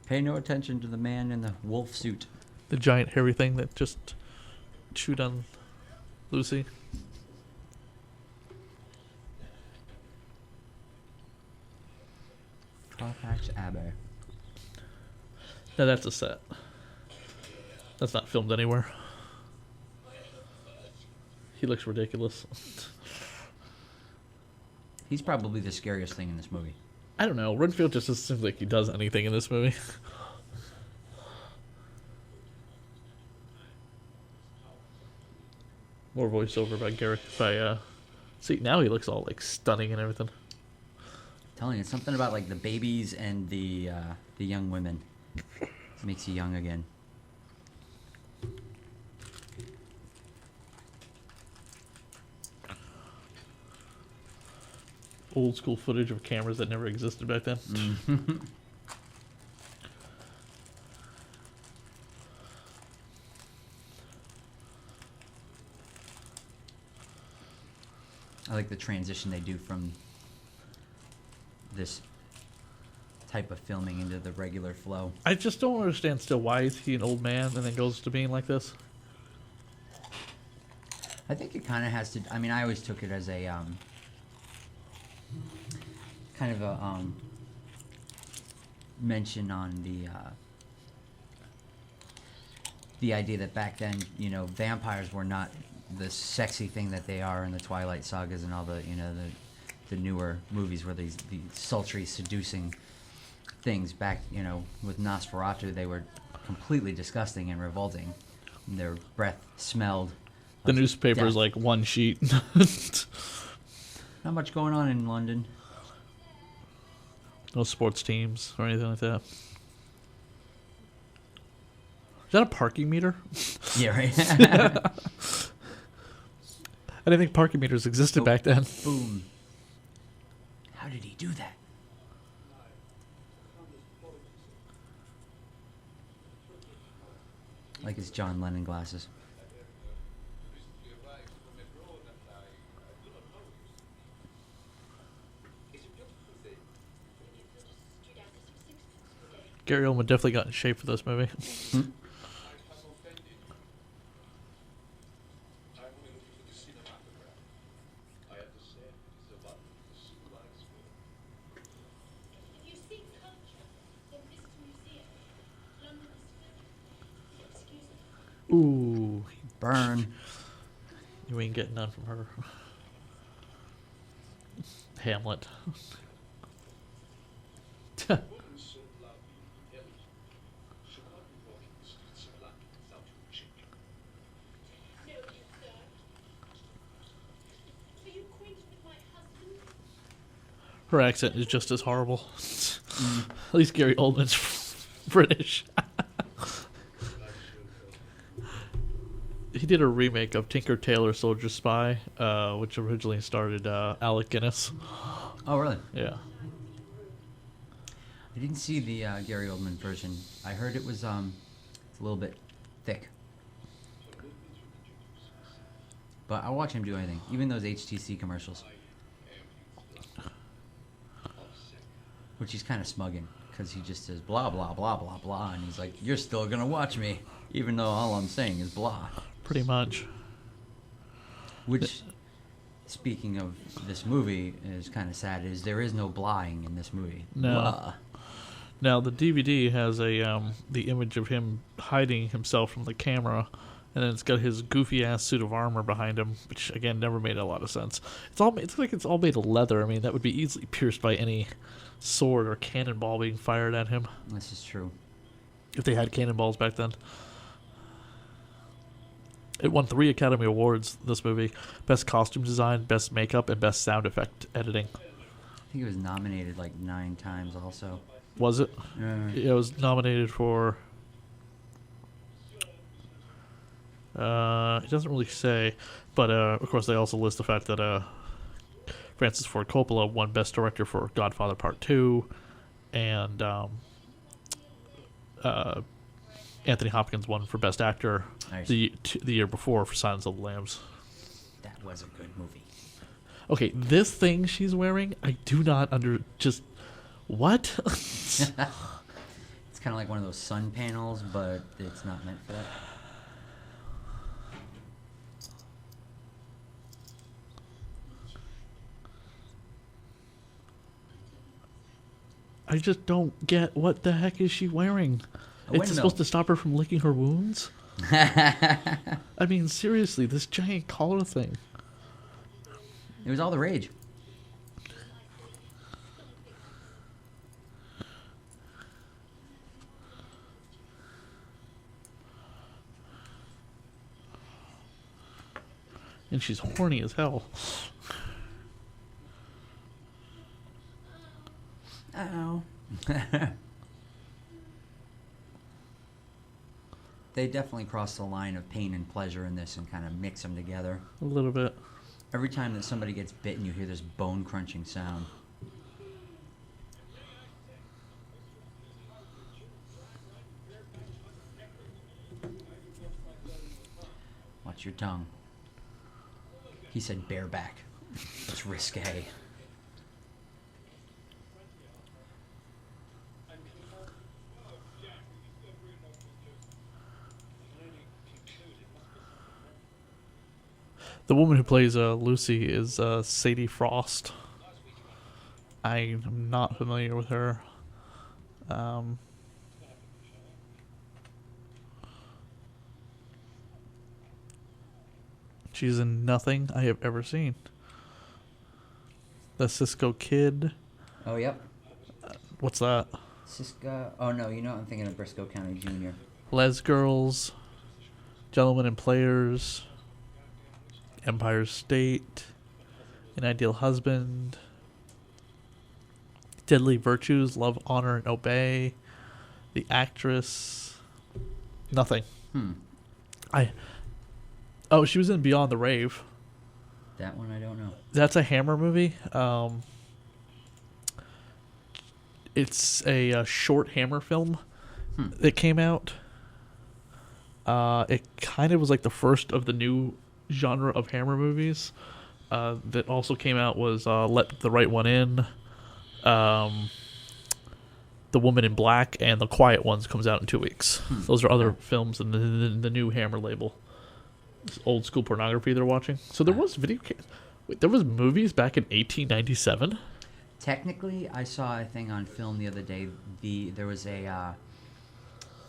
Pay no attention to the man in the wolf suit. The giant hairy thing that just chewed on Lucy. Carfax Abbey. No, that's a set. That's not filmed anywhere. He looks ridiculous. He's probably the scariest thing in this movie. I don't know. Renfield just doesn't seem like he does anything in this movie. More voiceover by Gary. See, now he looks all like stunning and everything. I'm telling you, it's something about like the babies and the young women. It makes you young again. Old school footage of cameras that never existed back then. I like the transition they do from this type of filming into the regular flow. I just don't understand still, why is he an old man and then goes to being like this? I think it kind of has to. I mean, I always took it as a kind of a mention on the idea that back then, you know, vampires were not the sexy thing that they are in the Twilight sagas and all the, you know, the newer movies where these sultry, seducing things. Back, you know, with Nosferatu, they were completely disgusting and revolting. Their breath smelled. The newspaper's death. like one sheet. Not much going on in London. No sports teams or anything like that. Is that a parking meter? Yeah, right. I didn't think parking meters existed back then. Boom. How did he do that? Like his John Lennon glasses. Gary Oldman definitely got in shape for this movie. Ooh, Burn. you ain't getting none from her. Hamlet. Her accent is just as horrible. At least Gary Oldman's British. He did a remake of Tinker Tailor Soldier Spy, which originally started Alec Guinness. Oh, really? Yeah. I didn't see the Gary Oldman version. I heard it was it's a little bit thick. But I'll watch him do anything, even those HTC commercials. Which he's kind of smugging, because he just says blah, blah, blah, blah, blah, and he's like, you're still going to watch me, even though all I'm saying is blah. Pretty much. Which, speaking of this movie, is kind of sad, is there is no blahing in this movie. No. Blah. Now, the DVD has the image of him hiding himself from the camera, and then it's got his goofy-ass suit of armor behind him, which, again, never made a lot of sense. It's like it's all made of leather. I mean, that would be easily pierced by any sword or cannonball being fired at him. This is true. If they had cannonballs back then. It won 3 Academy Awards, this movie. Best costume design, best makeup, and best sound effect editing. I think it was nominated like 9 times also. Was it? It was nominated for... it doesn't really say, but of course they also list the fact that Francis Ford Coppola won Best Director for Godfather Part 2, and Anthony Hopkins won for Best Actor Nice. the year before for Silence of the Lambs. That was a good movie. Okay, this thing she's wearing, I do not what? It's kind of like one of those sun panels, but it's not meant for that. I just don't get what the heck is she wearing. It's supposed to stop her from licking her wounds? I mean, seriously, this giant collar thing. It was all the rage. And she's horny as hell. Uh-oh. They definitely cross the line of pain and pleasure in this and kind of mix them together. A little bit. Every time that somebody gets bitten, you hear this bone-crunching sound. Watch your tongue. He said bareback. It's risque. The woman who plays Lucy is Sadie Frost. I am not familiar with her. She's in nothing I have ever seen. The Cisco Kid. Oh, yep. What's that? Cisco. Oh, no, you know I'm thinking of Briscoe County Jr. Les Girls. Gentlemen and Players. Empire State. An Ideal Husband. Deadly Virtues. Love, Honor, and Obey. The Actress. Nothing. Oh, she was in Beyond the Rave. That one I don't know. That's a Hammer movie. It's a short Hammer film that came out. It kind of was like the first of the new genre of Hammer movies. That also came out was Let the Right One In. The Woman in Black and The Quiet Ones comes out in 2 weeks. Those are other films in the new Hammer label. It's old school pornography they're watching. So there was there was movies back in 1897. Technically, I saw a thing on film the other day. There was a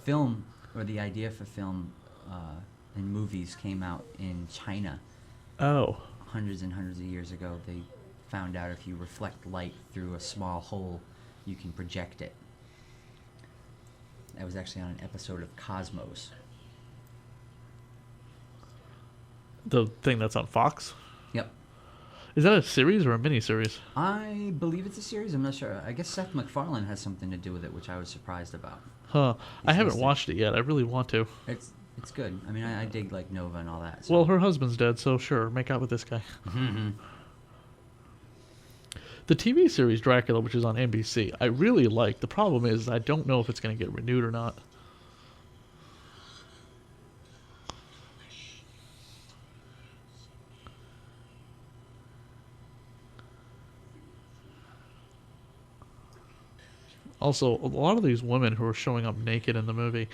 film, or the idea for film and movies came out in China. Oh. Hundreds and hundreds of years ago. They found out if you reflect light through a small hole, you can project it. That was actually on an episode of Cosmos. The thing that's on Fox? Yep. Is that a series or a miniseries? I believe it's a series. I'm not sure. I guess Seth MacFarlane has something to do with it, which I was surprised about. Huh. I haven't listed. watched it yet. I really want to. It's good. I mean, I dig like Nova and all that. So. Well, her husband's dead, so sure, make out with this guy. The TV series Dracula, which is on NBC, I really like. The problem is I don't know if it's going to get renewed or not. Also, a lot of these women who are showing up naked in the movie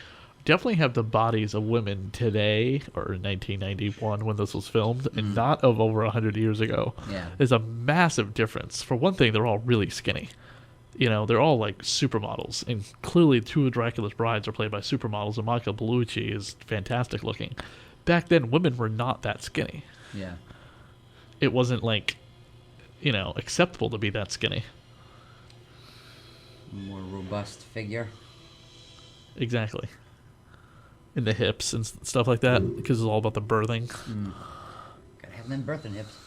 definitely have the bodies of women today, or in 1991 when this was filmed, and not of over 100 years ago. Yeah. There's a massive difference. For one thing, they're all really skinny. You know, they're all like supermodels. And clearly, two of Dracula's brides are played by supermodels, and Monica Bellucci is fantastic looking. Back then, women were not that skinny. Yeah. It wasn't like, acceptable to be that skinny. More robust figure. Exactly. In the hips and stuff like that, because it's all about the birthing. Gotta have them birthing hips.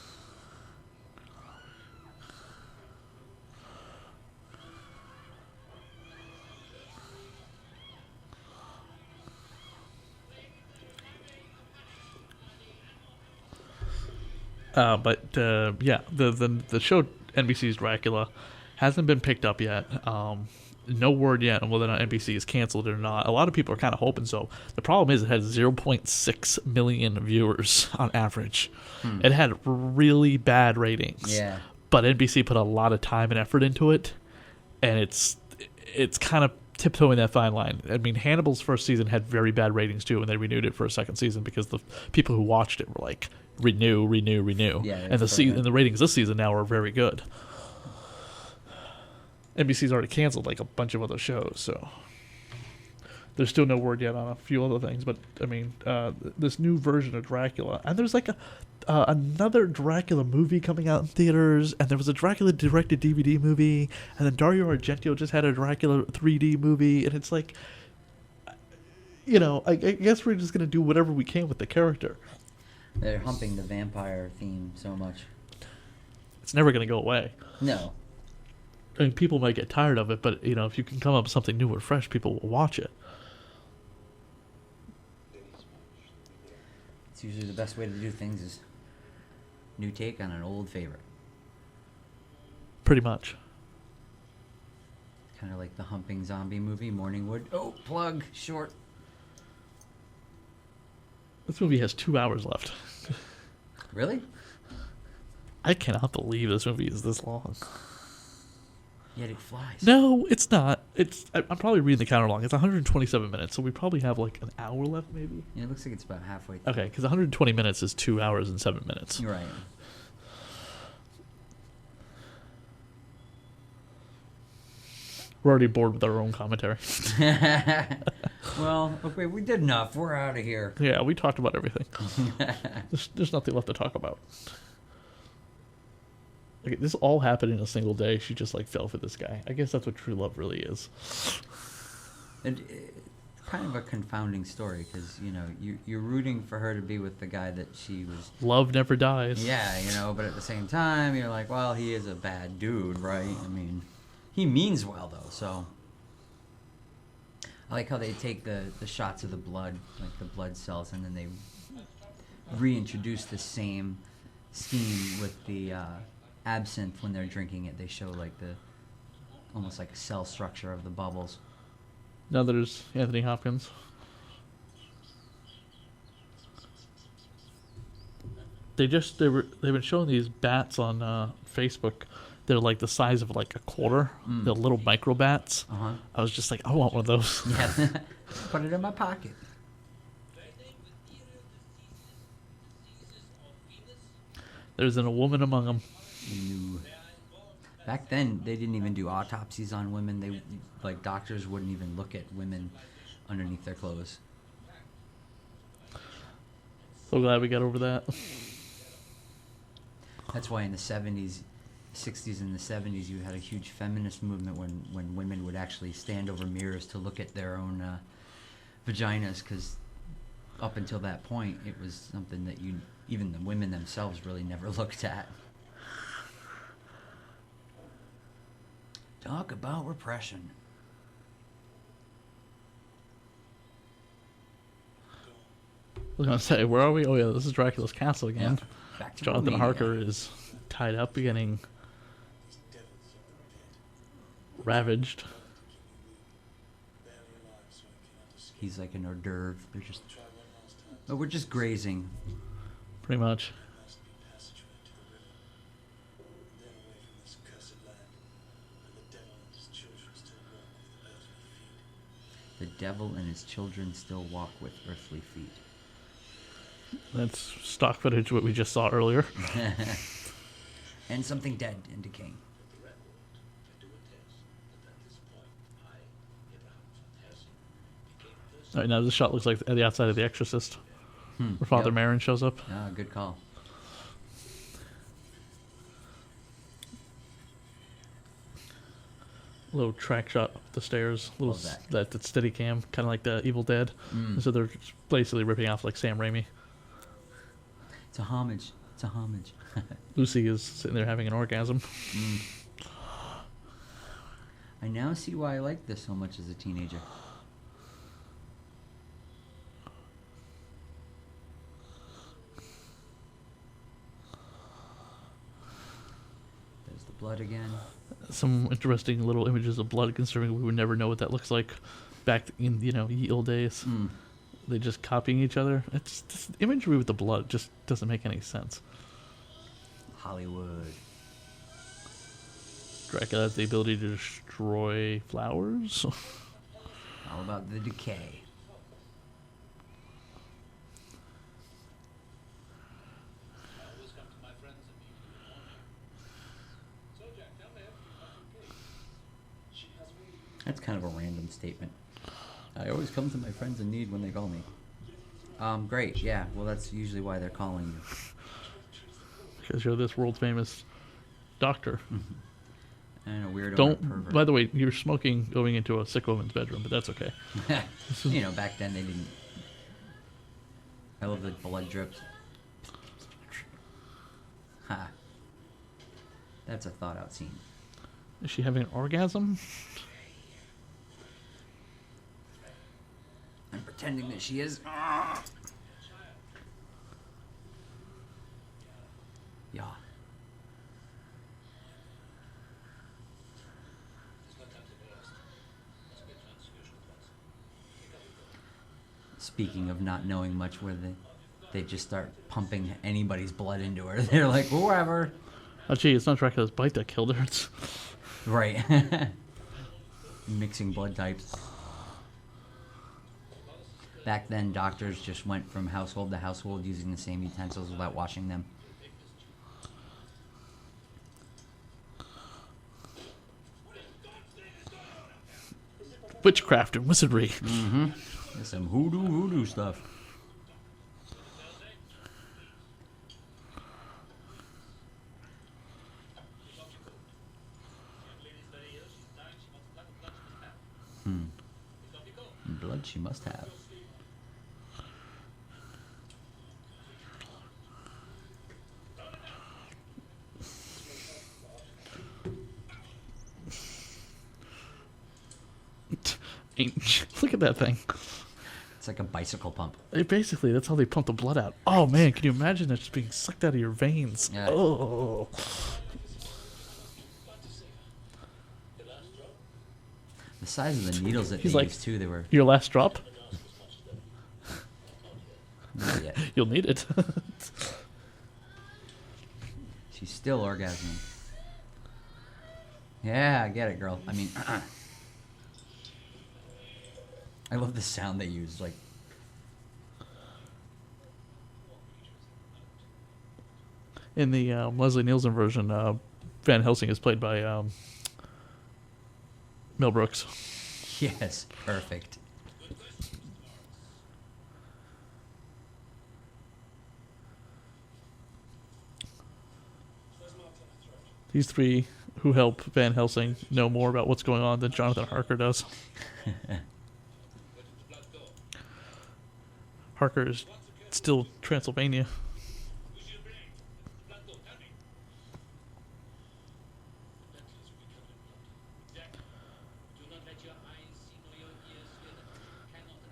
Yeah, the show NBC's Dracula hasn't been picked up yet. No word yet on whether or not NBC is canceled or not. A lot of people are kind of hoping so. The problem is it had 0.6 million viewers on average. It had really bad ratings. Yeah. But NBC put a lot of time and effort into it, and it's kind of tiptoeing that fine line. I mean, Hannibal's first season had very bad ratings too, and they renewed it for a second season because the people who watched it were like, renew. Yeah, and the ratings this season now are very good. NBC's already canceled like a bunch of other shows, so there's still no word yet on a few other things. But I mean, this new version of Dracula, and there's like another Dracula movie coming out in theaters, and there was a Dracula directed DVD movie, and then Dario Argento just had a Dracula 3D movie, and it's like, I guess we're just gonna do whatever we can with the character. They're humping the vampire theme so much. It's never gonna go away. No. I mean, people might get tired of it, but if you can come up with something new or fresh, people will watch it. It's usually the best way to do things is new take on an old favorite. Pretty much. Kind of like the humping zombie movie, Morningwood. Oh, plug, short. This movie has 2 hours left. Really? I cannot believe this movie is this long. Yet it flies. No, it's not. I'm probably reading the counter wrong. It's 127 minutes, so we probably have like an hour left, maybe. Yeah, it looks like it's about halfway through. Okay, because 120 minutes is 2 hours and 7 minutes. You're right. We're already bored with our own commentary. Well, okay, we did enough. We're out of here. Yeah, we talked about everything. There's nothing left to talk about. Like, this all happened in a single day. She just like fell for this guy. I guess that's what true love really is. And kind of a confounding story because you're rooting for her to be with the guy that she was. Love never dies. Yeah, but at the same time you're like, well, he is a bad dude, right? I mean, he means well though. So I like how they take the shots of the blood, like the blood cells, and then they reintroduce the same scheme with the absinthe when they're drinking it. They show like almost like a cell structure of the bubbles. Now there's Anthony Hopkins. They've been showing these bats on Facebook. They're like the size of like a quarter. They're little micro bats. I was just like, I want one of those. Yeah. Put it in my pocket. There's a woman among them. Back then, they didn't even do autopsies on women. Doctors wouldn't even look at women underneath their clothes. So glad we got over that. That's why in the 70s, 60s and the 70s, you had a huge feminist movement when women would actually stand over mirrors to look at their own vaginas, because up until that point, it was something that even the women themselves really never looked at. Talk about repression. I was going to say, where are we? Oh, yeah, this is Dracula's castle again. Yeah. Back to Jonathan Romania. Harker is tied up, getting ravaged. He's like an hors d'oeuvre. We're just grazing. Pretty much. The devil and his children still walk with earthly feet. That's stock footage, what we just saw earlier. And something dead and decaying. All right, now this shot looks like the outside of The Exorcist, where Father Marin shows up. Ah, good call. Little track shot up the stairs, little Love that steady cam, kind of like the Evil Dead. So they're just basically ripping off like Sam Raimi. It's a homage. Lucy is sitting there having an orgasm. I now see why I liked this so much as a teenager. There's the blood again. Some interesting little images of blood, considering we would never know what that looks like back in, ye old days. They just copying each other. It's this imagery with the blood just doesn't make any sense. Hollywood. Dracula has the ability to destroy flowers. All about the decay. That's kind of a random statement. I always come to my friends in need when they call me. Great, yeah. Well, that's usually why they're calling you. Because you're this world famous doctor. And a weirdo Don't. pervert. By the way, you're smoking going into a sick woman's bedroom, but that's okay. You know, back then they didn't. I love the blood drips. Ha. That's a thought out scene. Is she having an orgasm? I'm pretending that she is. Yeah. Speaking of not knowing much, where they just start pumping anybody's blood into her. They're like, whoever. Oh, gee, it's not Dracula's bite that killed her. It's Right. Mixing blood types. Back then, doctors just went from household to household using the same utensils without washing them. witchcraft and wizardry. Mm-hmm. There's some voodoo stuff. Blood she must have. Look at that thing. It's like a bicycle pump. Basically, that's how they pump the blood out. Oh man, can you imagine that just being sucked out of your veins? Yeah. Oh. The size of the needles that He's they like, used too, they were... Your last drop? Not yet. You'll need it. She's still orgasming. Yeah, I get it, girl. I mean... I love the sound they use, like... In the Leslie Nielsen version, Van Helsing is played by Mel Brooks. Yes, perfect. These three who help Van Helsing know more about what's going on than Jonathan Harker does. Harker is still Transylvania.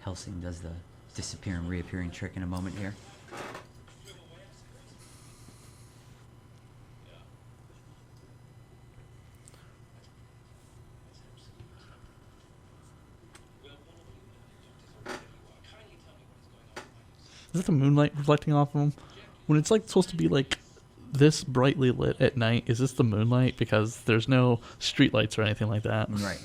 Helsing does the disappearing, reappearing trick in a moment here. Is that the moonlight reflecting off of him? When it's like supposed to be like this brightly lit at night, is this the moonlight? Because there's no street lights or anything like that. Right.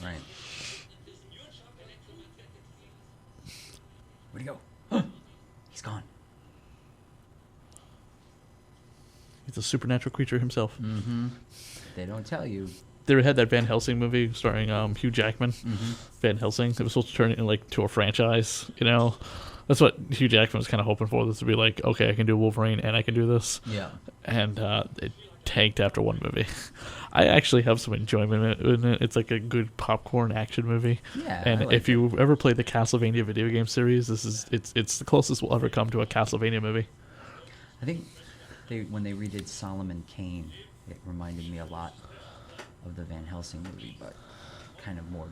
Where'd he go? He's gone. He's a supernatural creature himself. Mm-hmm. They don't tell you. They had that Van Helsing movie starring Hugh Jackman. Mm-hmm. Van Helsing. It was supposed to turn it into a franchise, you know? That's what Hugh Jackman was kind of hoping for. This to be like, okay, I can do Wolverine and I can do this. Yeah. And it tanked after one movie. I actually have some enjoyment in it. It's like a good popcorn action movie. Yeah. And I like if you ever play the Castlevania video game series, it's the closest we'll ever come to a Castlevania movie. I think when they redid Solomon Kane, it reminded me a lot of the Van Helsing movie, but kind of more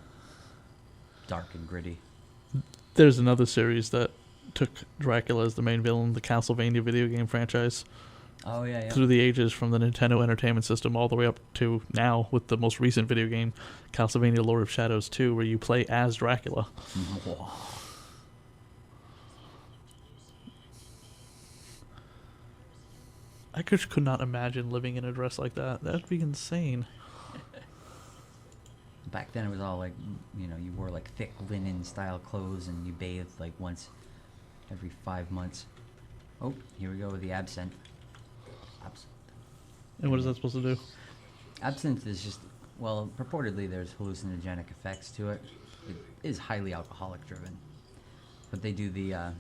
dark and gritty. There's another series that took Dracula as the main villain, the Castlevania video game franchise. Oh, yeah. through the ages, from the Nintendo Entertainment System all the way up to now with the most recent video game, Castlevania Lord of Shadows 2, where you play as Dracula. I could not imagine living in a dress like that. That would be insane. Back then it was all like, you wore like thick linen style clothes and you bathed like once every 5 months. Oh, here we go with the absinthe. And what is that supposed to do? Absinthe is just, well, purportedly there's hallucinogenic effects to it. It is highly alcoholic driven. But they do the,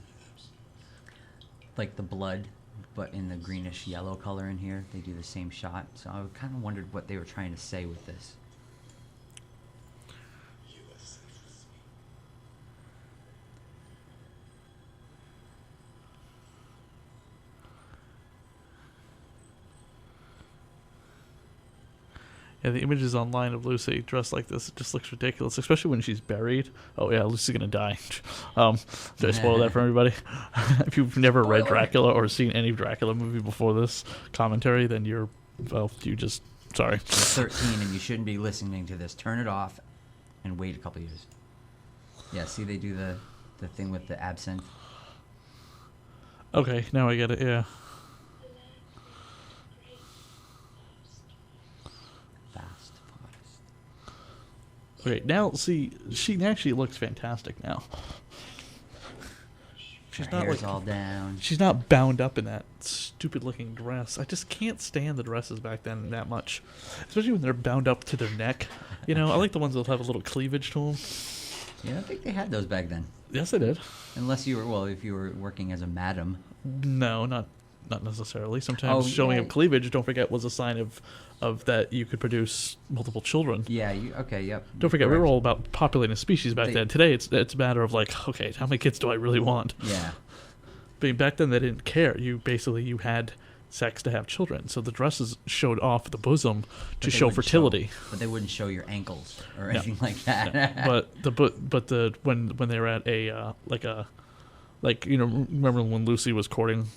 like the blood, but in the greenish yellow color in here. They do the same shot. So I kind of wondered what they were trying to say with this. Yeah, the images online of Lucy dressed like this, it just looks ridiculous, especially when she's buried. Oh yeah, Lucy's gonna die. Did I spoil that for everybody? If you've never read Dracula or seen any Dracula movie before this commentary, then you just, sorry. You're 13 and you shouldn't be listening to this. Turn it off and wait a couple years. Yeah, see they do the thing with the absinthe. Okay, now I get it, yeah. Okay, now see, she actually looks fantastic now. She's Her not hair's all down. She's not bound up in that stupid looking dress. I just can't stand the dresses back then that much, especially when they're bound up to their neck. I like the ones that have a little cleavage to them. Yeah, I think they had those back then. Yes, they did. Unless you were, if you were working as a madam. No, not necessarily. Sometimes showing of cleavage, don't forget, was a sign of that you could produce multiple children. Yeah, okay, yep. Don't forget, we were all about populating a species back then. Today, it's a matter of like, okay, how many kids do I really want? Yeah. But back then, they didn't care. You had sex to have children, so the dresses showed off the bosom to show fertility. But they wouldn't show your ankles or anything like that. No. When they were at a remember when Lucy was courting,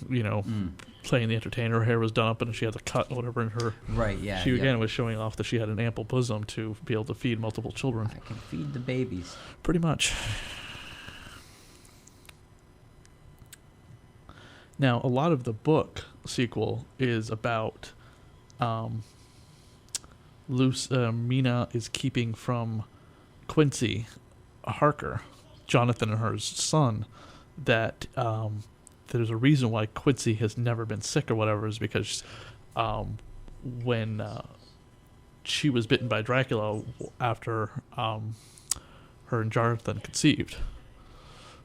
playing the entertainer, her hair was done up and she had the cut or whatever in her. Right, yeah. She again was showing off that she had an ample bosom to be able to feed multiple children. I can feed the babies. Pretty much. Now, a lot of the book sequel is about Mina is keeping from Quincy Harker, Jonathan and her son, that there's a reason why Quincy has never been sick or whatever is because when she was bitten by Dracula after her and Jonathan conceived.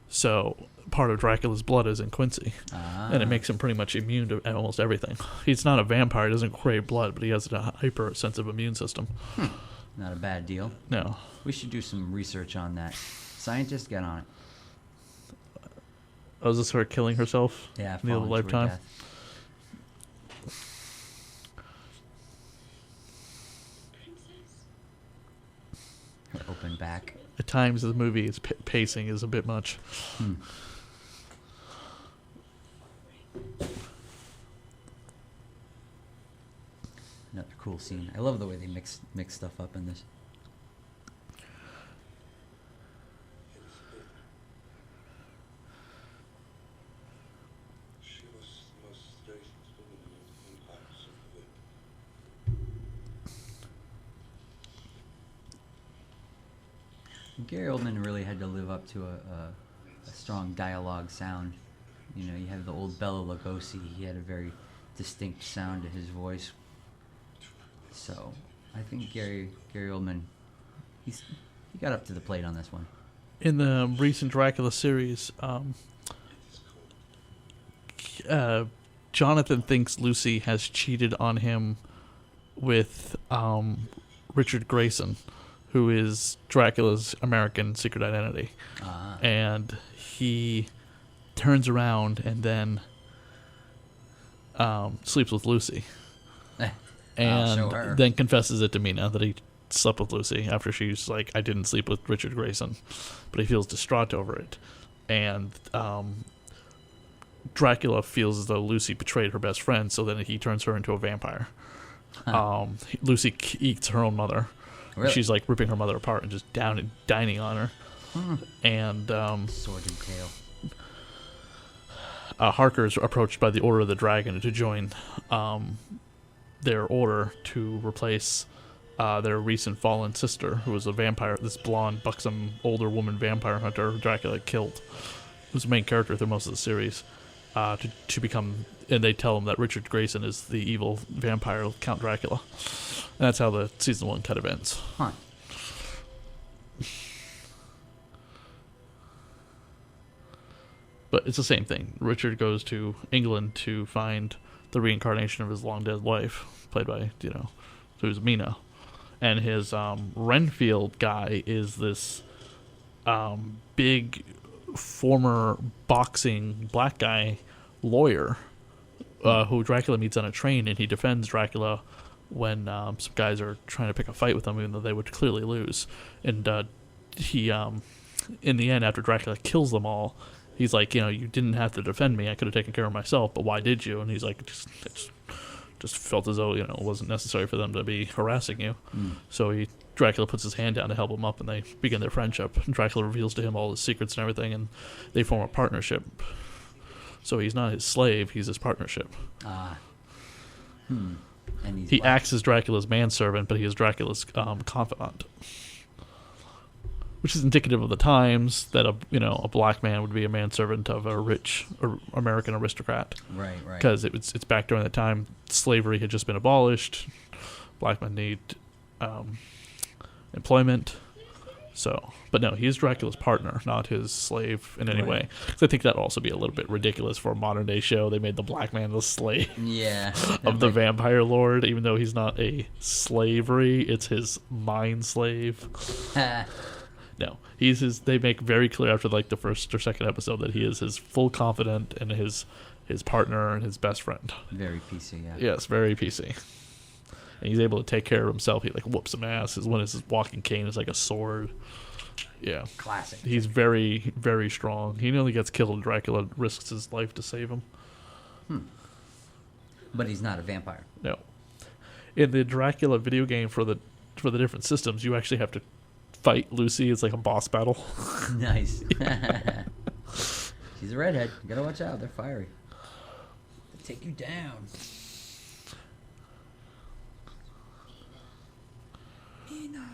So part of Dracula's blood is in Quincy, and it makes him pretty much immune to almost everything. He's not a vampire, he doesn't crave blood, but he has a hypersensitive immune system. Not a bad deal. No. We should do some research on that. Scientists, get on it. Oh, is this her killing herself? Yeah, in the other lifetime. Her open back. At times, the movie is pacing is a bit much. Another cool scene. I love the way they mix stuff up in this. Gary Oldman really had to live up to a strong dialogue sound. You have the old Bela Lugosi. He had a very distinct sound to his voice. So I think Gary Oldman, he got up to the plate on this one. In the recent Dracula series, Jonathan thinks Lucy has cheated on him with Richard Grayson, who is Dracula's American secret identity. And he turns around and then sleeps with Lucy. And then confesses it to Mina that he slept with Lucy after she's like, I didn't sleep with Richard Grayson. But he feels distraught over it. And Dracula feels as though Lucy betrayed her best friend, so then he turns her into a vampire. Lucy eats her own mother. Really? She's like ripping her mother apart and just down and dining on her. And Sordid tale. Harker's approached by the Order of the Dragon to join their order to replace their recent fallen sister, who was a vampire, this blonde, buxom, older woman vampire hunter Dracula killed, who's the main character through most of the series, to become, and they tell him that Richard Grayson is the evil vampire Count Dracula. And that's how the season 1 cut ends. Huh. But it's the same thing. Richard goes to England to find the reincarnation of his long-dead wife, played by, who's Mina. And his Renfield guy is this big former boxing black guy lawyer who Dracula meets on a train, and he defends Dracula when some guys are trying to pick a fight with him, even though they would clearly lose. And he, in the end, after Dracula kills them all, he's like, you didn't have to defend me. I could have taken care of myself, but why did you? And he's like, just felt as though, it wasn't necessary for them to be harassing you. So Dracula puts his hand down to help him up, and they begin their friendship. And Dracula reveals to him all his secrets and everything, and they form a partnership. So he's not his slave, he's his partnership. And he acts as Dracula's manservant, but he is Dracula's confidant. Which is indicative of the times that a black man would be a manservant of a rich American aristocrat. Right. Because it's back during the time slavery had just been abolished. Black men need employment. So, but no, he is Dracula's partner, not his slave in any way. Because I think that'd also be a little bit ridiculous for a modern day show. They made the black man the slave of the vampire lord, even though he's not a slavery. It's his mind slave. No, he's his. They make very clear after like the first or second episode that he is his full confidant and his partner and his best friend. Very PC, yeah. Yes, very PC. And he's able to take care of himself. He like whoops some ass. His walking cane is like a sword. Yeah, classic. He's very, very strong. He nearly gets killed. Dracula risks his life to save him. But he's not a vampire. No. In the Dracula video game for the different systems, you actually have to fight Lucy. It's like a boss battle. Nice. She's a redhead. You gotta watch out. They're fiery. They take you down. Mina.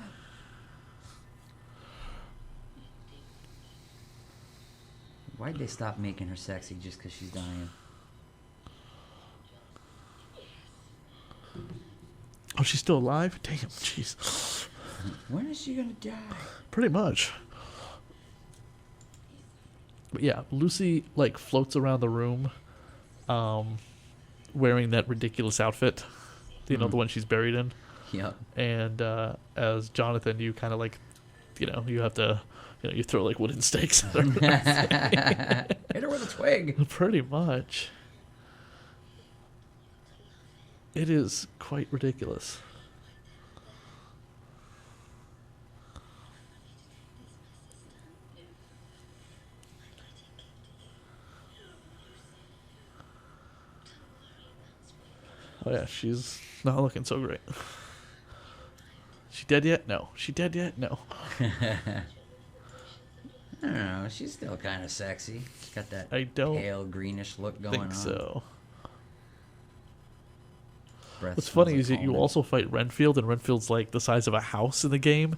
Why'd they stop making her sexy just because she's dying? Oh, she's still alive? Damn, jeez. When is she gonna die? Pretty much. But yeah, Lucy like floats around the room, wearing that ridiculous outfit, the one she's buried in. Yep. And as Jonathan, you kind of like, you have to, you throw like wooden stakes at her. Hit her with a twig. Pretty much. It is quite ridiculous. Oh yeah, she's not looking so great. She dead yet? No. She dead yet? No. I don't know. She's still kind of sexy. She's got that pale greenish look going on. I think so. Breath What's funny smells is that like you almond. also fight Renfield, and Renfield's like the size of a house in the game,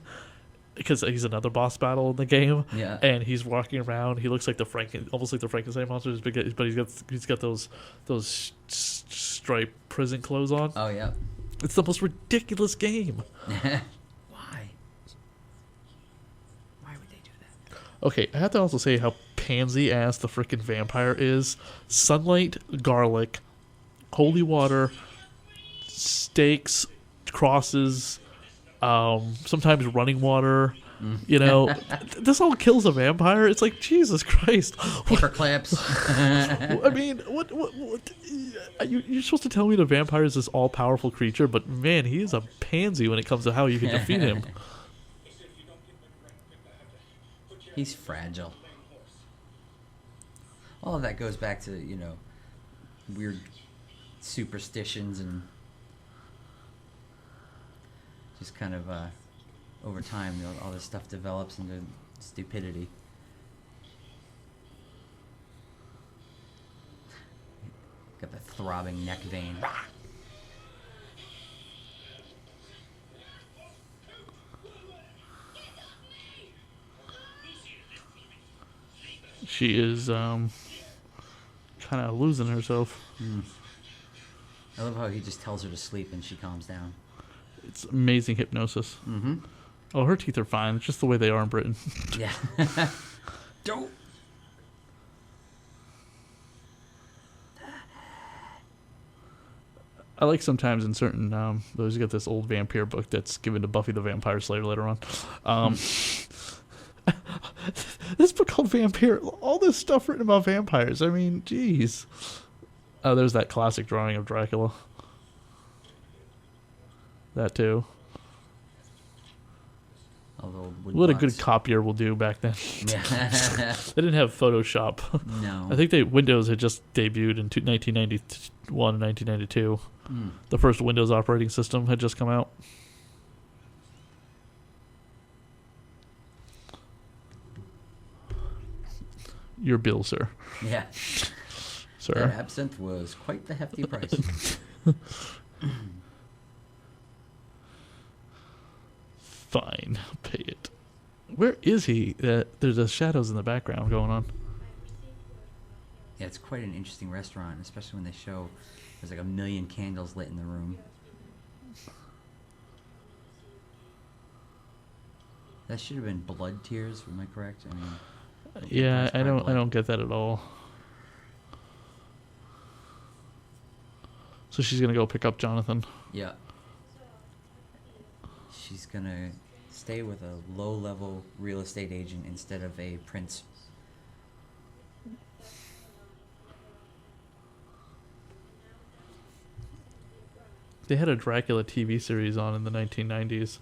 because he's another boss battle in the game. Yeah. And he's walking around. He looks like almost like the Frankenstein monster, but he's got those striped prison clothes on. Oh yeah. It's the most ridiculous game. Why? Why would they do that? Okay, I have to also say how pansy ass the freaking vampire is. Sunlight, garlic, holy water, stakes, crosses, sometimes running water. This all kills a vampire. It's like, Jesus Christ. Paper clips. I mean, what you're supposed to tell me the vampire is this all-powerful creature, but man, he is a pansy when it comes to how you can defeat him. He's fragile. All of that goes back to, weird superstitions and just kind of over time, all this stuff develops into stupidity. Got the throbbing neck vein. She is kind of losing herself. I love how he just tells her to sleep and she calms down. It's amazing hypnosis. Mm-hmm. Oh, her teeth are fine. It's just the way they are in Britain. Yeah. Don't. I like sometimes in certain those, you get this old vampire book that's given to Buffy the Vampire Slayer later on. This book called Vampire, all this stuff written about vampires. I mean, geez. Oh, there's that classic drawing of Dracula. That too. What a good copier will do back then. Yeah. They didn't have Photoshop. No. I think Windows had just debuted in 1991 and 1992. The first Windows operating system had just come out. Your bill, sir. Yeah. Sir. That absinthe was quite the hefty price. Fine, pay it. Where is he? There's the shadows in the background going on. Yeah, it's quite an interesting restaurant, especially when they show there's like 1 million candles lit in the room. That should have been blood tears. Am I correct? I mean, Yeah, I don't get that at all. So she's gonna go pick up Jonathan. Yeah. She's gonna stay with a low-level real estate agent instead of a prince. They had a Dracula TV series on in the 1990s,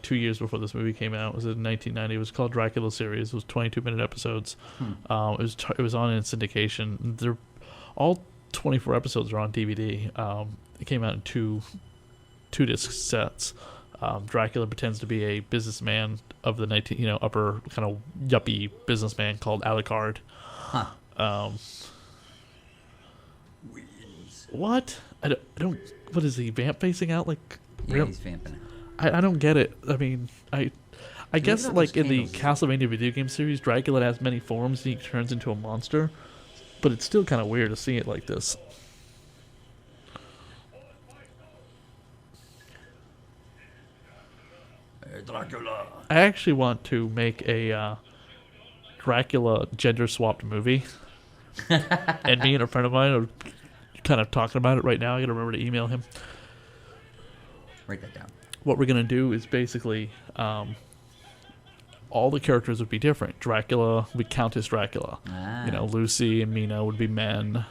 2 years before this movie came out. It was in 1990. It was called Dracula series. It was 22-minute episodes. It was on in syndication. They're all 24 episodes are on DVD. It came out in two disc sets. Dracula pretends to be a businessman of the upper kind of yuppie businessman called Alucard. What? I don't. What is he vamp facing out like? Yeah, he's vamping out. I don't get it. I mean, I guess about like those in the candles? Castlevania video game series, Dracula has many forms and he turns into a monster, but it's still kind of weird to see it like this. Dracula. I actually want to make a Dracula gender swapped movie, and me and a friend of mine are kind of talking about it right now. I gotta remember to email him. Write that down. What we're gonna do is basically all the characters would be different. Dracula would be Countess Dracula. Lucy and Mina would be men.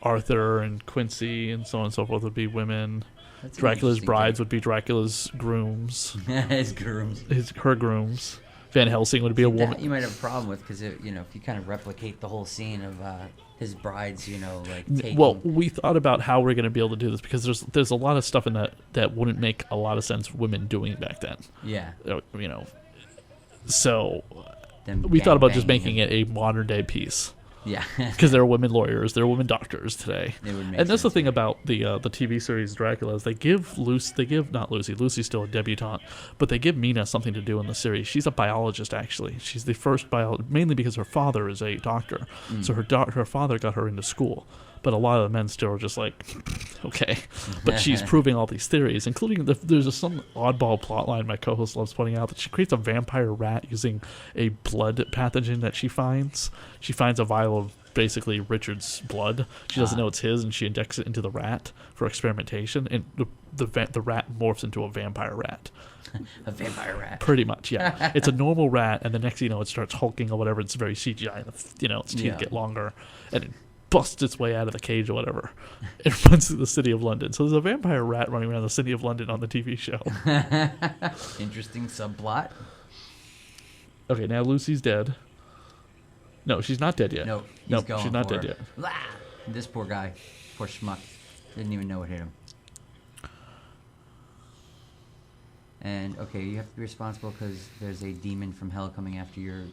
Arthur and Quincy and so on and so forth would be women. That's an Dracula's interesting brides take. would be Dracula's grooms. His grooms. Her grooms. Van Helsing would be a woman. That you might have a problem with because if you kind of replicate the whole scene of his brides, like taking. Well, we thought about how we're going to be able to do this because there's a lot of stuff in that wouldn't make a lot of sense women doing back then. Yeah. So Them we thought about just gang-banging making it a modern day piece. Yeah. Because there are women lawyers, there are women doctors today. It would make And that's the sense, thing right? about the TV series Dracula is Lucy's still a debutante, but they give Mina something to do in the series. She's a biologist, actually. She's the first mainly because her father is a doctor. So her father got her into school. But a lot of the men still are just like, okay. But she's proving all these theories, including there's some oddball plotline my co-host loves pointing out that she creates a vampire rat using a blood pathogen that she finds. She finds a vial of basically Richard's blood. She doesn't know it's his, and she injects it into the rat for experimentation, and the rat morphs into a vampire rat. A vampire rat. Pretty much, yeah. It's a normal rat, and the next thing you know, it starts hulking or whatever. It's very CGI. Its teeth get longer, and it busts its way out of the cage or whatever. It runs through the city of London. So there's a vampire rat running around the city of London on the TV show. Interesting subplot. Okay, now Lucy's dead. No, she's not dead yet. No, he's Nope, going she's not for dead her. yet. Blah! This poor guy, poor schmuck, didn't even know it hit him. And okay, you have to be responsible because there's a demon from hell coming after your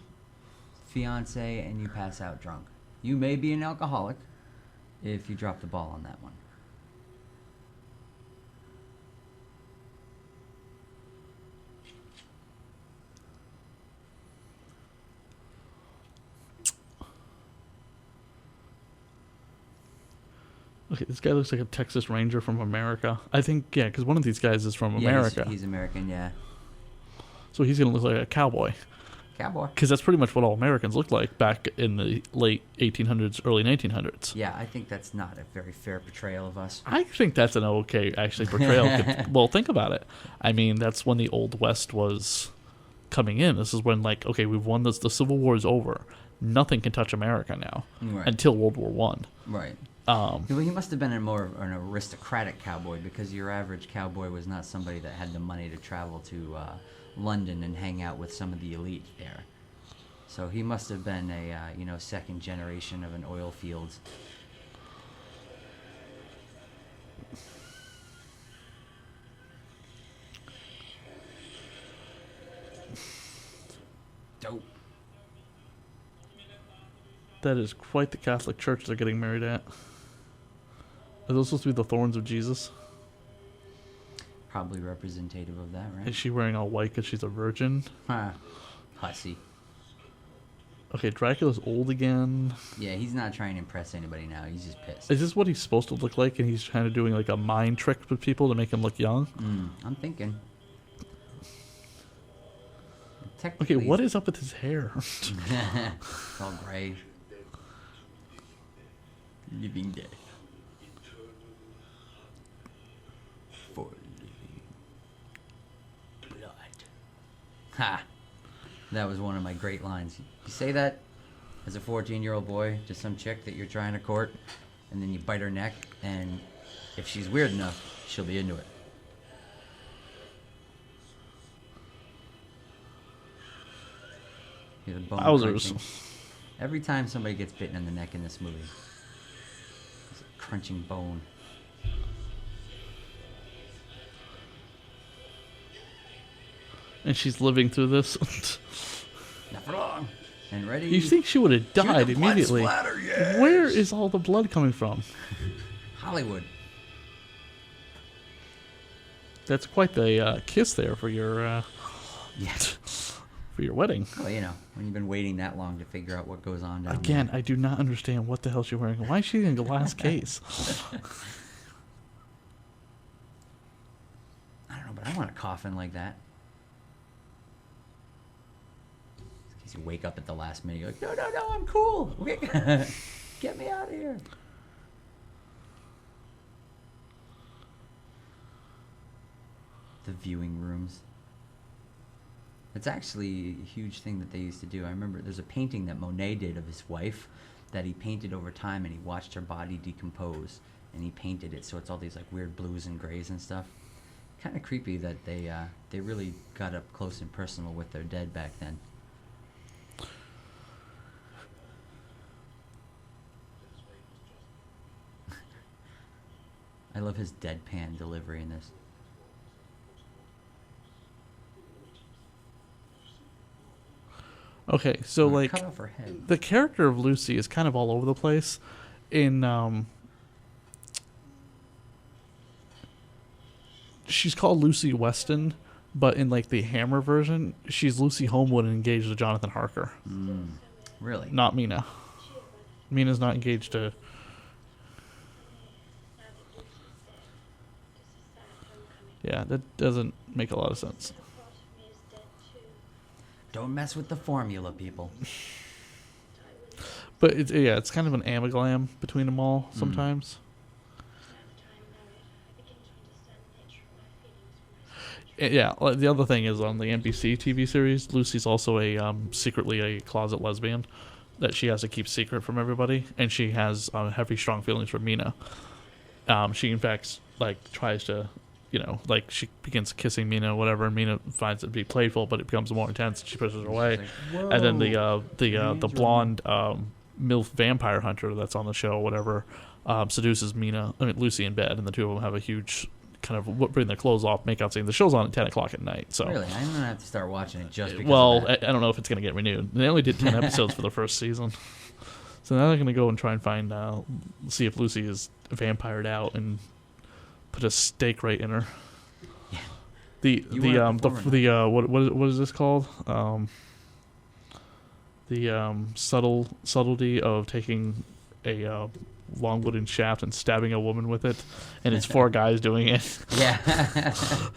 fiance, and you pass out drunk. You may be an alcoholic if you drop the ball on that one. Okay, this guy looks like a Texas Ranger from America. I think, yeah, because one of these guys is from America. He's American, yeah. So he's going to look like a cowboy. Cowboy. Because that's pretty much what all Americans looked like back in the late 1800s, early 1900s. Yeah, I think that's not a very fair portrayal of us. I think that's an okay, actually, portrayal. Well, think about it. I mean, that's when the Old West was coming in. This is when, like, okay, we've won this. The Civil War is over. Nothing can touch America now until World War One. Right. Well, he must have been an aristocratic cowboy, because your average cowboy was not somebody that had the money to travel to London and hang out with some of the elite there. So he must have been a second generation of an oil field. Dope. That is quite the Catholic church they're getting married at. Are those supposed to be the thorns of Jesus? Probably representative of that, right? Is she wearing all white because she's a virgin? Huh. Hussy. Okay, Dracula's old again. Yeah, he's not trying to impress anybody now. He's just pissed. Is this what he's supposed to look like, and he's kind of doing like a mind trick with people to make him look young? I'm thinking. Okay, what is up with his hair? It's all gray. Living dead. For living blood. Ha! That was one of my great lines. You say that as a 14-year-old boy to some chick that you're trying to court, and then you bite her neck, and if she's weird enough, she'll be into it. Hear the bone crunching. Every time somebody gets bitten in the neck in this movie, it's a crunching bone. And she's living through this. Not for long. And ready? You think she would have died immediately? Splatter, yes. Where is all the blood coming from? Hollywood. That's quite the kiss there for your Yes. for your wedding. Well, when you've been waiting that long to figure out what goes on down Again, there. I do not understand what the hell she's wearing. Why is she in a glass case? I don't know, but I want a coffin like that. In case you wake up at the last minute, you're like, no, I'm cool. Get me out of here. The viewing rooms. It's actually a huge thing that they used to do. I remember there's a painting that Monet did of his wife that he painted over time, and he watched her body decompose, and he painted it so it's all these like weird blues and grays and stuff. Kind of creepy that they really got up close and personal with their dead back then. I love his deadpan delivery in this. Okay, so like cut off her head. the character of Lucy is kind of all over the place. She's called Lucy Weston, but in like the Hammer version, she's Lucy Homewood and engaged to Jonathan Harker. Really? Not Mina. Mina's not engaged to. Yeah, that doesn't make a lot of sense. Don't mess with the formula, people. But it's kind of an amaglam between them all sometimes. Yeah, the other thing is on the NBC TV series, Lucy's also secretly a closet lesbian that she has to keep secret from everybody, and she has heavy, strong feelings for Mina. She, in fact, tries to you know, like she begins kissing Mina, whatever, and Mina finds it to be playful, but it becomes more intense. And she pushes her away, like, and then the hands blonde MILF vampire hunter that's on the show, whatever, seduces Lucy in bed, and the two of them have a huge kind of putting their clothes off makeout scene. The show's on at 10 o'clock at night, so really, I'm gonna have to start watching it just because. Well, of that. I don't know if it's gonna get renewed. They only did 10 episodes for the first season, so now they're gonna go and try and find see if Lucy is vampired out and put a stake right in her. Yeah. What is this called? The subtlety of taking a long wooden shaft and stabbing a woman with it, and it's 4 guys doing it. Yeah.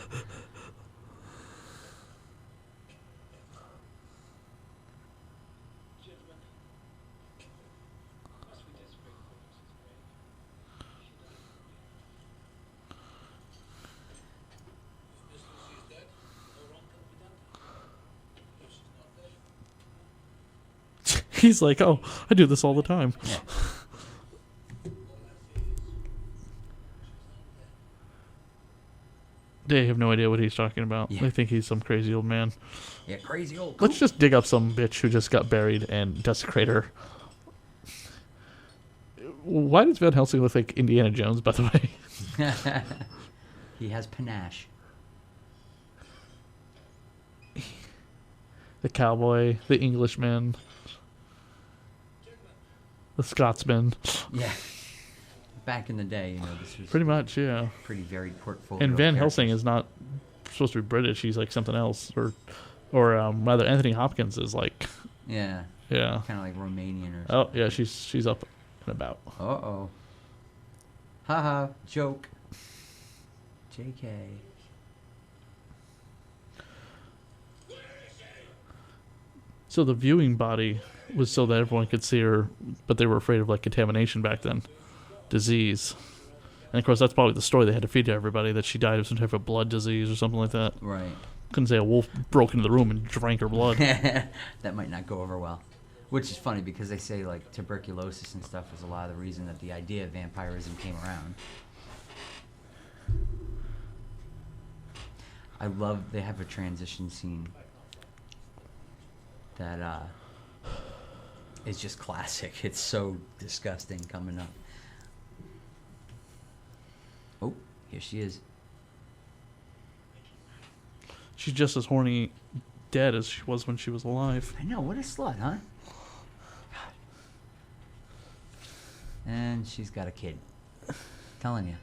He's like, oh, I do this all the time. Yeah. They have no idea what he's talking about. Yeah. They think he's some crazy old man. Yeah, crazy old. Let's just dig up some bitch who just got buried and desecrate her. Why does Van Helsing look like Indiana Jones, by the way? He has panache. The cowboy, the Englishman, the Scotsman. Yeah. Back in the day, you know, this was Pretty much, yeah. pretty varied portfolio. And of Van characters. Helsing is not supposed to be British. He's like something else, or rather, Anthony Hopkins is like, Yeah. yeah. Kind of like Romanian or Oh something. yeah, she's up and about. Uh-oh. Haha, joke. JK. So the viewing body was so that everyone could see her, but they were afraid of like contamination back then, disease. And of course, that's probably the story they had to feed to everybody, that she died of some type of blood disease or something like that. Right. Couldn't say a wolf broke into the room and drank her blood. That might not go over well. Which is funny because they say like tuberculosis and stuff was a lot of the reason that the idea of vampirism came around. I love they have a transition scene that is just classic. It's so disgusting coming up. Oh, here she is. She's just as horny dead as she was when she was alive. I know, what a slut, huh? And she's got a kid. Telling you.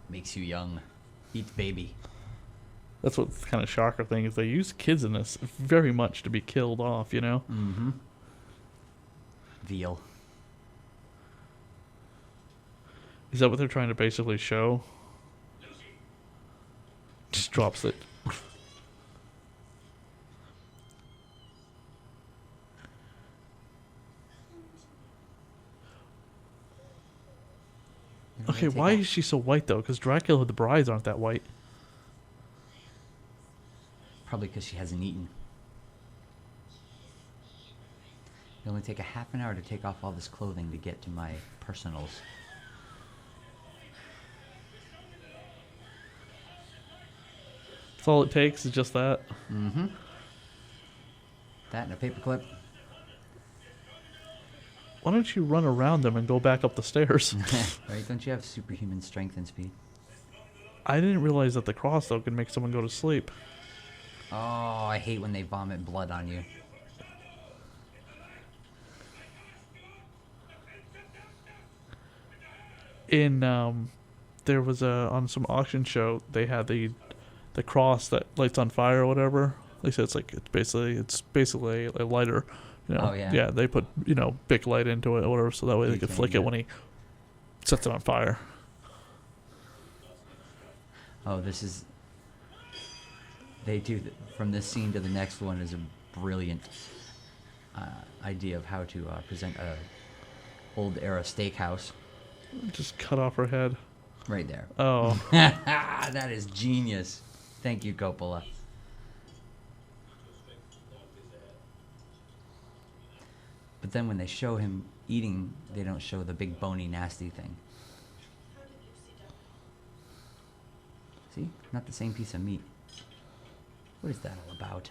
Makes you young. Eats baby. That's what the kind of shocker thing is. They use kids in this very much to be killed off, you know? Mm-hmm. Veal. Is that what they're trying to basically show? Just drops it. Okay, why is she so white though? Because Dracula, the brides aren't that white. Probably because she hasn't eaten. It only take a half an hour to take off all this clothing to get to my personals. That's all it takes is just that. Mm-hmm. That and a paperclip. Why don't you run around them and go back up the stairs? Right? Don't you have superhuman strength and speed? I didn't realize that the cross though could make someone go to sleep. Oh, I hate when they vomit blood on you. In there was on some auction show they had the cross that lights on fire or whatever. They said it's basically a lighter. You know, Oh, yeah. Yeah, they put, Bic light into it or whatever, so that way they could Butane, flick yeah. it when he sets it on fire. Oh, this is... They do... From this scene to the next one is a brilliant idea of how to present a old-era steakhouse. Just cut off her head. Right there. Oh. That is genius. Thank you, Coppola. But then when they show him eating, they don't show the big bony nasty thing. See? Not the same piece of meat. What is that all about?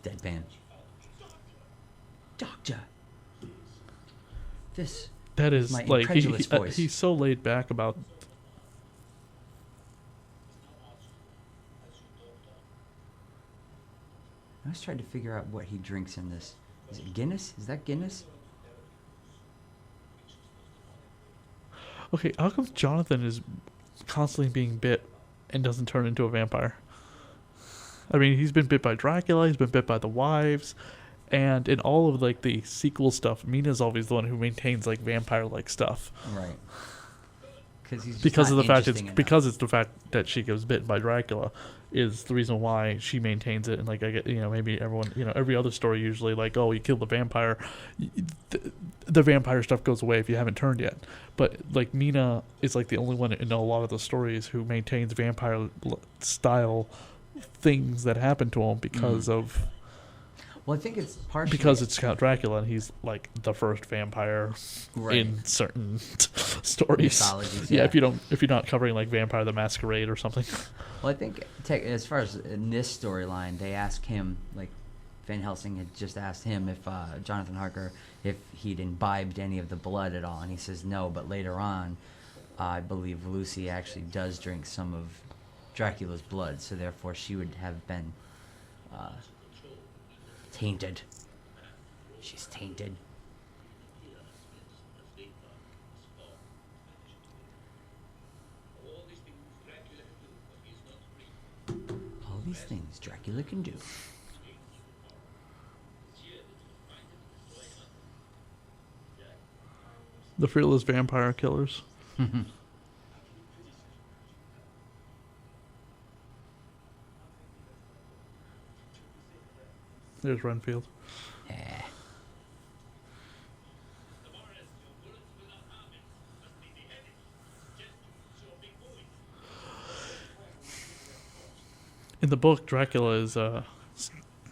Deadpan. Doctor. This. That is My like incredulous voice. he's so laid back about. I was trying to figure out what he drinks in this. Is it Guinness? Is that Guinness? Okay, how come Jonathan is constantly being bit and doesn't turn into a vampire? I mean, he's been bit by Dracula, he's been bit by the wives, and in all of like the sequel stuff, Mina's always the one who maintains like vampire-like stuff. Right. He's Because of the fact enough. it's the fact that she gets bitten by Dracula is the reason why she maintains it. And like I get, maybe everyone, every other story usually like, oh, you killed the vampire, the vampire stuff goes away if you haven't turned yet. But like Mina is like the only one in a lot of the stories who maintains vampire style things that happen to him because of. Well, I think it's partially because it's Count Dracula and he's like the first vampire in certain stories. Mythologies, yeah, if you're not covering like Vampire the Masquerade or something. Well, I think as far as in this storyline, they ask him, like Van Helsing had just asked him if Jonathan Harker if he'd imbibed any of the blood at all, and he says no. But later on, I believe Lucy actually does drink some of Dracula's blood, so therefore she would have been. Tainted. She's tainted. All these things Dracula can do. The Fearless Vampire Killers. There's Renfield. Yeah. In the book, Dracula is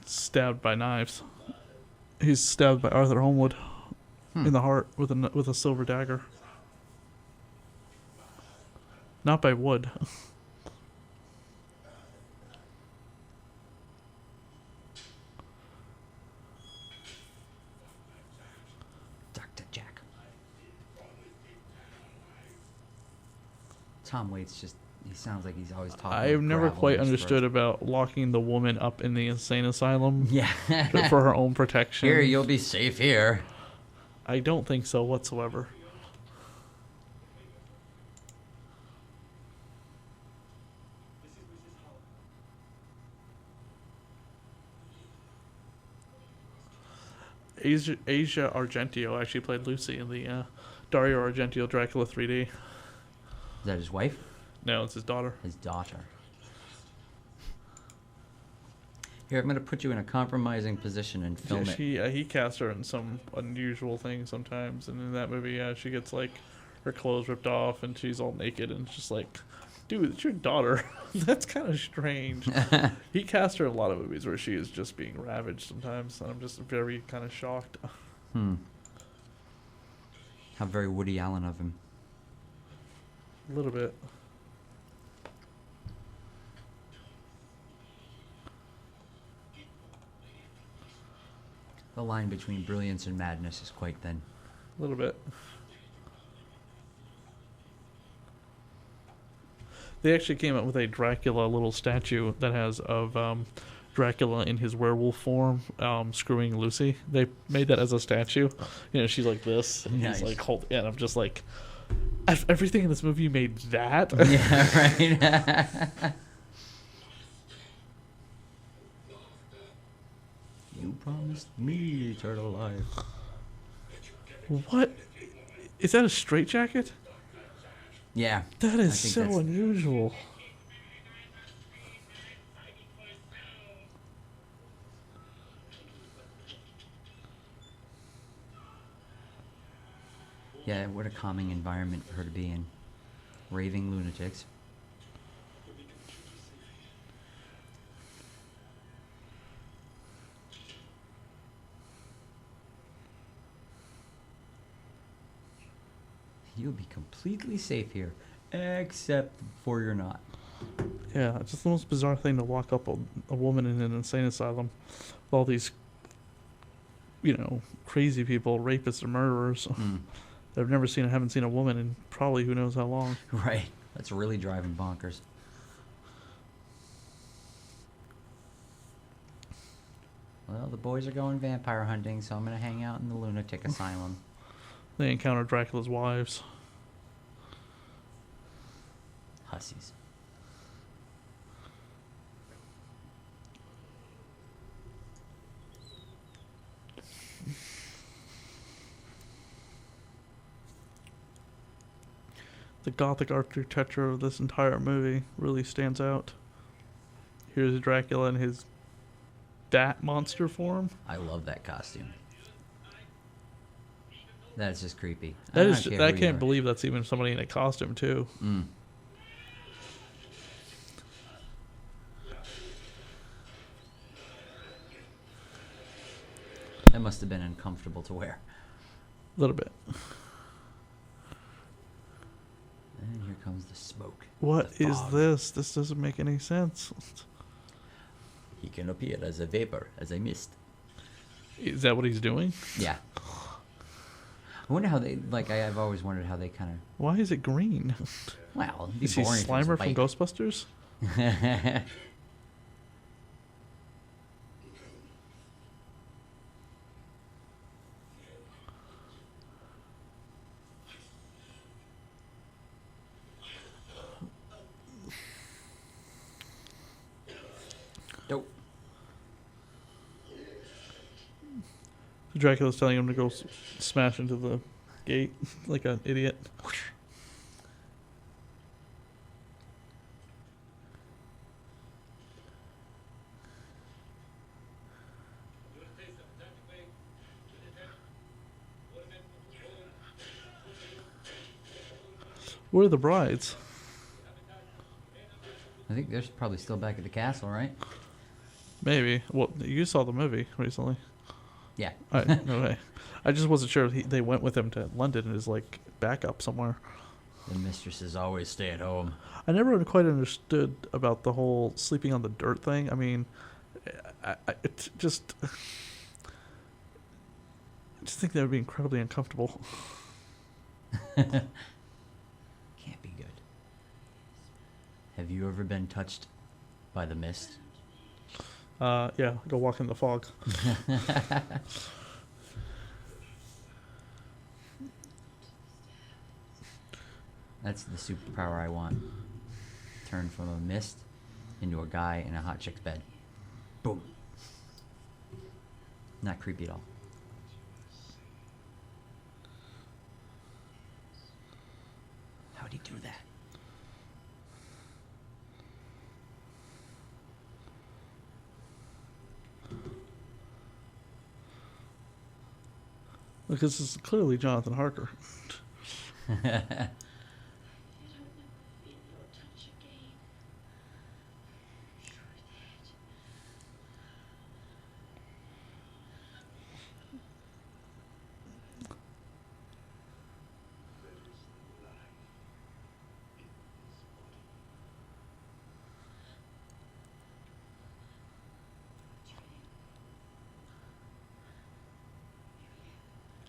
stabbed by knives. He's stabbed by Arthur Holmwood in the heart with a silver dagger. Not by wood. Dr. Jack. Tom Waits he sounds like he's always talking. I've never quite understood about locking the woman up in the insane asylum. Yeah. For her own protection. Here, you'll be safe here. I don't think so whatsoever. Asia Argento actually played Lucy in the Dario Argento Dracula 3D. Is that his wife? No, it's his daughter. His daughter. Here, I'm going to put you in a compromising position and film it. He cast her in some unusual things sometimes, and in that movie, she gets like her clothes ripped off and she's all naked, and it's just like, dude, it's your daughter. That's kind of strange. He cast her in a lot of movies where she is just being ravaged sometimes, and I'm just very kind of shocked. How very Woody Allen of him. A little bit. The line between brilliance and madness is quite thin. A little bit. They actually came up with a Dracula little statue that has of Dracula in his werewolf form screwing Lucy. They made that as a statue. She's like this, and nice. He's like and I'm just like, everything in this movie, you made that? Yeah, right. You promised me eternal life. What? Is that a straitjacket? Yeah. That is so unusual. Yeah, what a calming environment for her to be in. Raving lunatics. You'll be completely safe here, except for you're not. Yeah, it's just the most bizarre thing to lock up a woman in an insane asylum with all these, crazy people, rapists or murderers. They've haven't seen a woman in probably who knows how long. Right. That's really driving bonkers. Well, the boys are going vampire hunting, so I'm going to hang out in the lunatic asylum. They encounter Dracula's wives. Hussies. The gothic architecture of this entire movie really stands out. Here's Dracula in his bat monster form. I love that costume. That's just creepy. I can't believe that's even somebody in a costume too. That must have been uncomfortable to wear. A little bit. And here comes the smoke. What the is fog. this? This doesn't make any sense. He can appear as a vapor, as a mist. Is that what he's doing? Yeah. I wonder how they, I've always wondered how they kind of... Why is it green? Well, it'd be Is he boring if it was Slimer from white. Ghostbusters? Dope. Dracula's telling him to go smash into the gate like an idiot. Where are the brides? I think they're probably still back at the castle, right? Maybe. Well, you saw the movie recently. Yeah. Okay. I just wasn't sure if they went with him to London as like backup somewhere. The mistresses always stay at home. I never quite understood about the whole sleeping on the dirt thing. I mean, it just... I just think that would be incredibly uncomfortable. Can't be good. Have you ever been touched by the mist? Yeah, go walk in the fog. That's the superpower I want. Turn from a mist into a guy in a hot chick's bed. Boom. Not creepy at all. How'd he do that? Because this is clearly Jonathan Harker.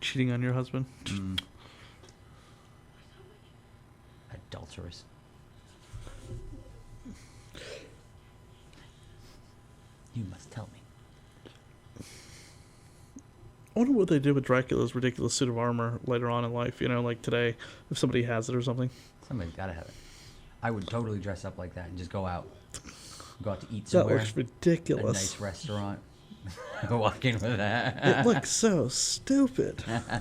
Cheating on your husband. Adulterous. You must tell me. I wonder what they did with Dracula's ridiculous suit of armor later on in life. Like today, if somebody has it or something. Somebody's gotta have it. I would totally dress up like that and just go out. Go out to eat That somewhere. looks ridiculous. A nice restaurant. Walk in with that. It looks so stupid. Let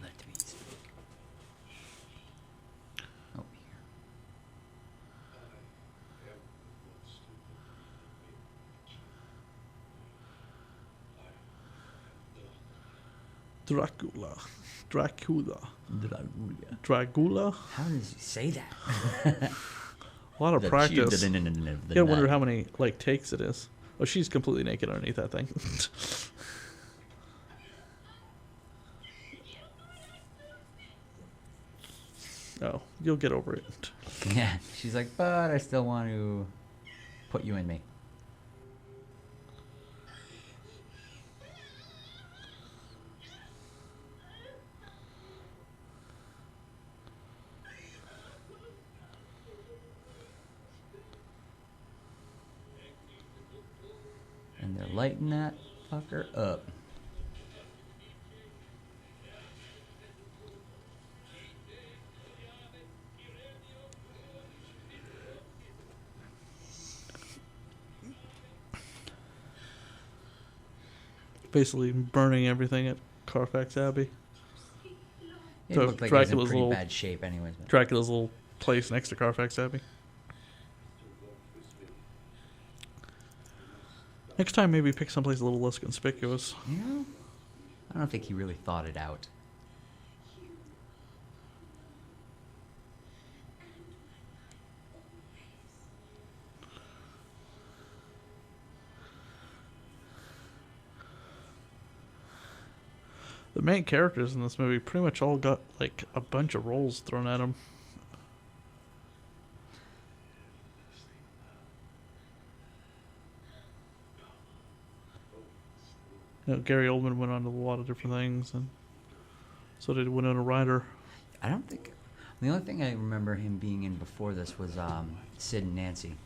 me speak. Oh, here. Dracula. Dracula. How does he say that? A lot of practice. You gotta wonder night. how many takes it is. Oh, she's completely naked underneath that thing. You'll get over it. Yeah, she's like, but I still want to put you in me. And they're lighting that fucker up. Basically burning everything at Carfax Abbey. It So looked like it was in Dracula's pretty little- bad shape anyways. But Dracula's little place next to Carfax Abbey. Next time, maybe pick someplace a little less conspicuous. you know, I don't think he really thought it out. The main characters in this movie pretty much all got like a bunch of roles thrown at them. You know, Gary Oldman went on to a lot of different things, and so did Winona Ryder. I don't think. The only thing I remember him being in before this was Sid and Nancy.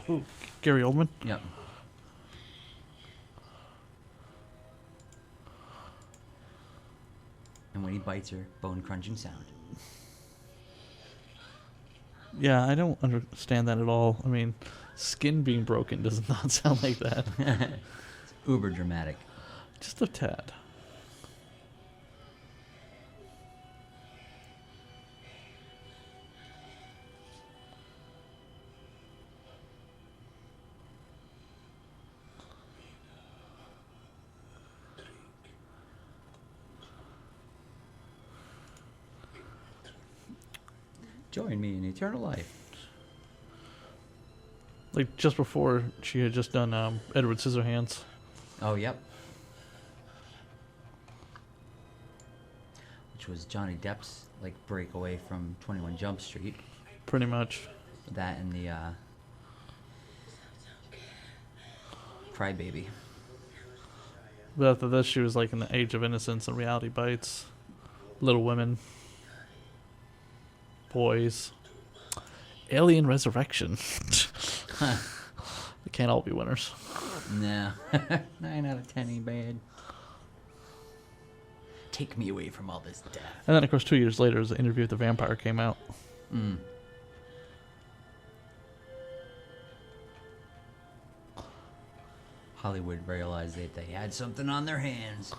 Ooh, Gary Oldman. Yep. And when he bites her, bone crunching sound. Yeah, I don't understand that at all. I mean, skin being broken does not sound like that. It's uber dramatic. Just a tad. Join me in eternal life. Like just before she had just done Edward Scissorhands. Oh, yep. Which was Johnny Depp's like breakaway from 21 Jump Street. Pretty much. That and the Crybaby. But after this, she was like in the Age of Innocence and Reality Bites. Little Women. Boys. Alien Resurrection. They can't all be winners. No. 9 out of 10 ain't bad. Take me away from all this death. And then, of course, 2 years later, the Interview with the Vampire came out. Mm. Hollywood realized that they had something on their hands.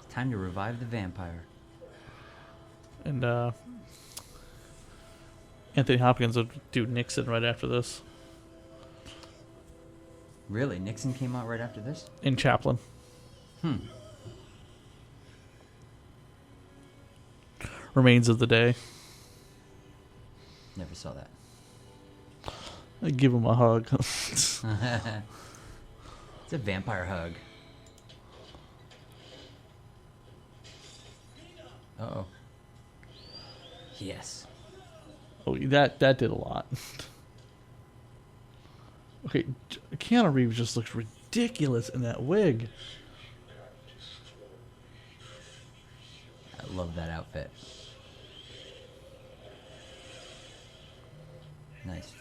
Time to revive the vampire. And Anthony Hopkins would do Nixon right after this. Really? Nixon came out right after this? In Chaplin. Remains of the Day. Never saw that. I'd give him a hug. It's a vampire hug. Uh-oh. Yes. Oh, that did a lot. Okay, Keanu Reeves just looks ridiculous in that wig. I love that outfit. Nice.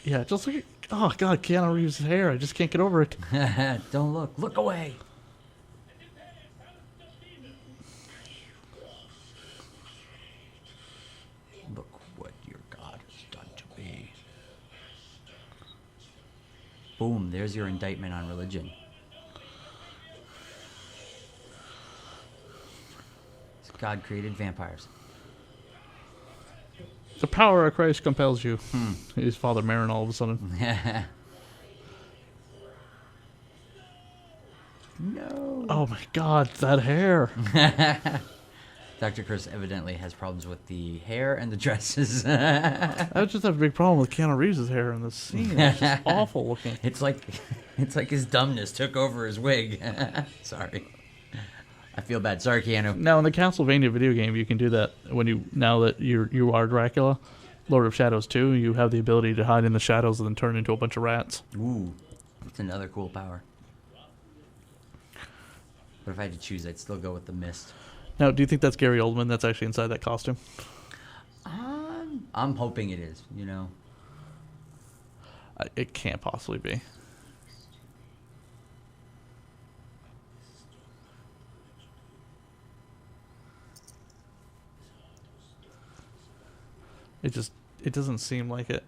Yeah, just look at... Oh, God, Keanu Reeves' hair. I just can't get over it. Don't look. Look away. Look what your God has done to me. Boom, there's your indictment on religion. God created vampires. The power of Christ compels you. He's Father Marin all of a sudden. No. Oh, my God, that hair. Dr. Chris evidently has problems with the hair and the dresses. I just have a big problem with Keanu Reeves' hair in this scene. It's just awful looking. It's like his dumbness took over his wig. Sorry. I feel bad. Sorry, Keanu. Now in the Castlevania video game, you can do that now that you are Dracula, Lord of Shadows 2. You have the ability to hide in the shadows and then turn into a bunch of rats. Ooh, that's another cool power. But if I had to choose, I'd still go with the mist. Now, do you think that's Gary Oldman that's actually inside that costume? I'm hoping it is. It can't possibly be. It doesn't seem like it.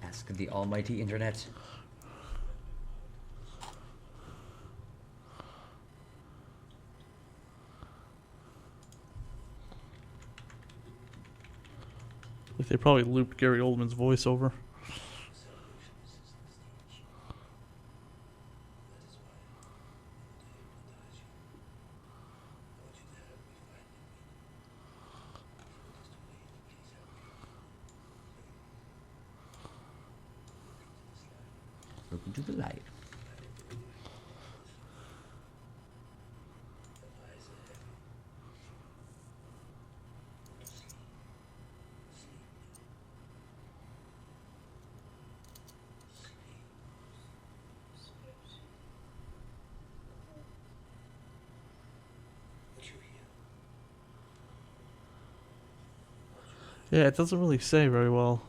Ask the almighty internet. Like they probably looped Gary Oldman's voice over. Look into the light. Yeah, it doesn't really say very well.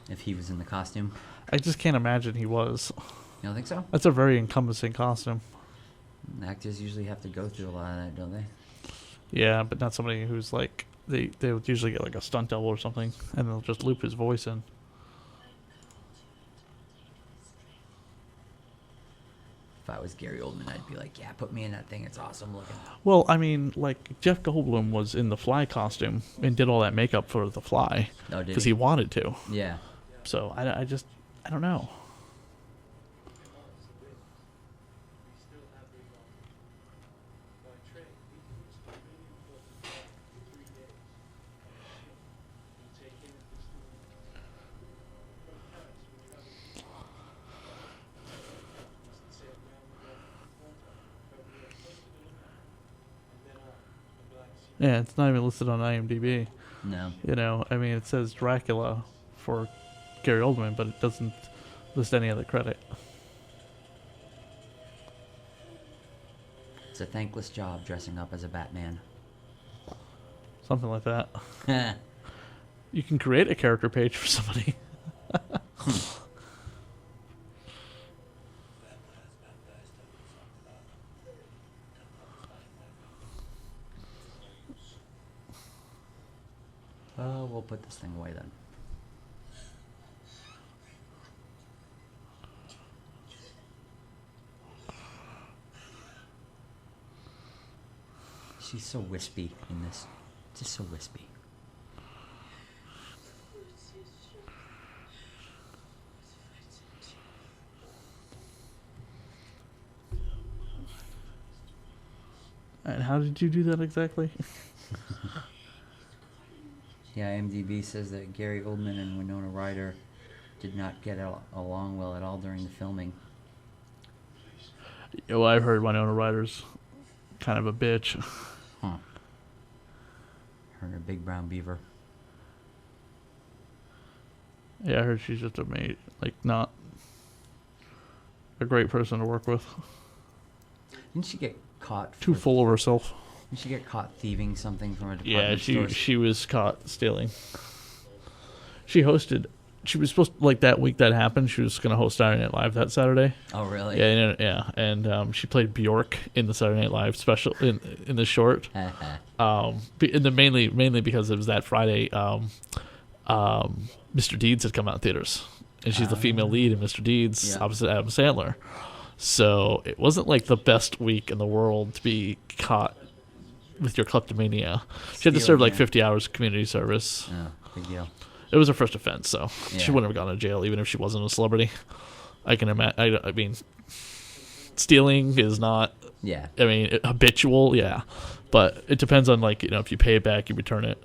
If he was in the costume. I just can't imagine he was. You don't think so? That's a very encompassing costume. Actors usually have to go through a lot of that, don't they? Yeah, but not somebody who's like they would usually get like a stunt double or something, and they'll just loop his voice in. If I was Gary Oldman, I'd be like, yeah, put me in that thing. It's awesome looking. Well, I mean, like Jeff Goldblum was in the Fly costume and did all that makeup for the Fly Oh, did because he? he wanted to. Yeah. So I don't know. Yeah, it's not even listed on IMDb. No. I mean, it says Dracula for Gary Oldman, but it doesn't list any other credit. It's a thankless job dressing up as a Batman. Something like that. You can create a character page for somebody. We'll put this thing away then. She's so wispy in this. Just so wispy. And how did you do that exactly? Yeah, IMDb says that Gary Oldman and Winona Ryder did not get along well at all during the filming. Well, I've heard Winona Ryder's kind of a bitch. Huh. Her and her big brown beaver. Yeah, I heard she's just not a great person to work with. Didn't she get caught? Too full of herself. Didn't she get caught thieving something from a Yeah, department store? she was caught stealing. She was supposed to, like that week that happened, she was going to host Saturday Night Live that Saturday. Oh, really? Yeah, and she played Bjork in the Saturday Night Live special in the short. Mainly because it was that Friday. Mr. Deeds had come out in theaters, and she's the female lead in Mr. Deeds opposite Adam Sandler. So it wasn't like the best week in the world to be caught with your kleptomania. She had to serve like 50 hours of community service. Oh, big deal. It was her first offense, so Yeah. she wouldn't have gone to jail even if she wasn't a celebrity. I can imagine. I mean, stealing is not. Yeah. I mean, habitual, yeah, but it depends on like if you pay it back, you return it.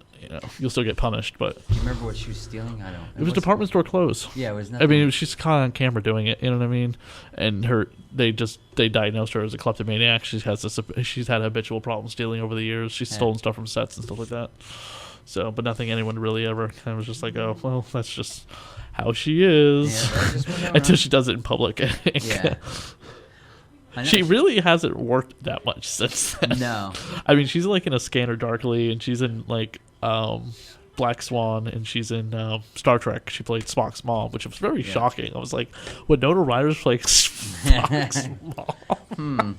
You'll still get punished. But Do you remember what she was stealing? I don't. it was department store clothes. Yeah, it was I nothing. mean, she's caught on camera doing it. You know what I mean? And they diagnosed her as a kleptomaniac. She's had habitual problems stealing over the years. She's stolen stuff from sets and stuff like that. So, but nothing anyone really ever kind of was just like, oh, well, that's just how she is. Yeah, that's just what Until she does it in public. Yeah. I know. She really hasn't worked that much since then. No. I mean, she's like in A Scanner Darkly, and she's in like Black Swan, and she's in Star Trek. She played Spock's mom, which was very shocking. I was like, Winona Ryder's playing Spock's mom?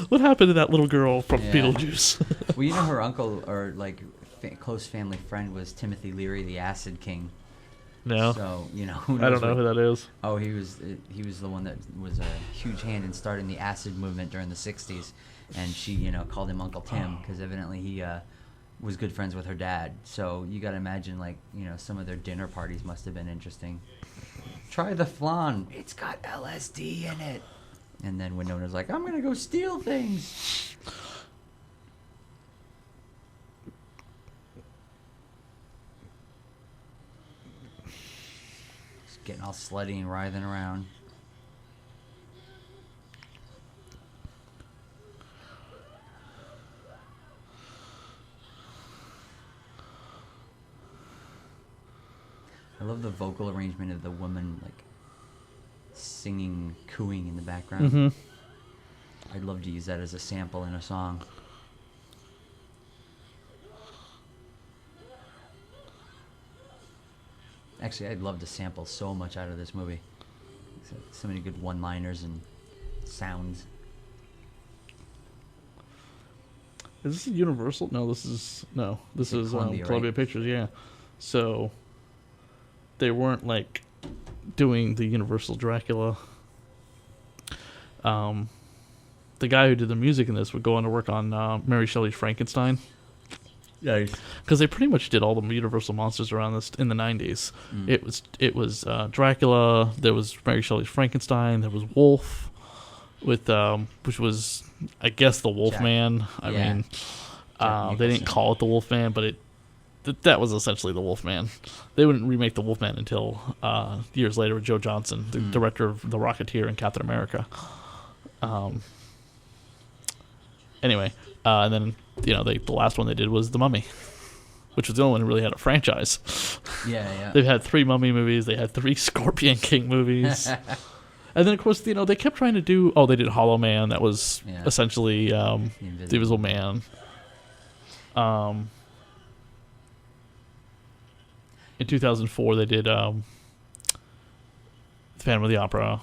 What happened to that little girl from Beetlejuice? Well, you know her uncle or like close family friend was Timothy Leary, the Acid King. No. So I don't know who that is. Oh, he was the one that was a huge hand in starting the acid movement during the '60s, and she called him Uncle Tim because evidently he was good friends with her dad. So you got to imagine like some of their dinner parties must have been interesting. Try the flan. It's got LSD in it. And then Winona's like, I'm gonna go steal things. Getting all slutty and writhing around. I love the vocal arrangement of the woman, like, singing, cooing in the background. Mm-hmm. I'd love to use that as a sample in a song. Actually, I'd love to sample so much out of this movie. So many good one-liners and sounds. Is this a Universal? No, this is Columbia, Columbia right? Pictures. Yeah, so they weren't like doing the Universal Dracula. The guy who did the music in this would go on to work on Mary Shelley's Frankenstein. Nice. Because they pretty much did all the Universal monsters around this in the 90s. It was Dracula. There was Mary Shelley's Frankenstein. There was Wolf, with which was I guess the Wolfman. I mean, they didn't call it the Wolfman, but that was essentially the Wolfman. They wouldn't remake the Wolfman until years later with Joe Johnston, the director of The Rocketeer and Captain America. Anyway, and then the last one they did was The Mummy, which was the only one who really had a franchise. Yeah. They've had 3 Mummy movies. They had 3 Scorpion King movies. And then, of course, they kept trying to do... Oh, they did Hollow Man. That was essentially The Invisible Man. In 2004, they did Phantom of the Opera.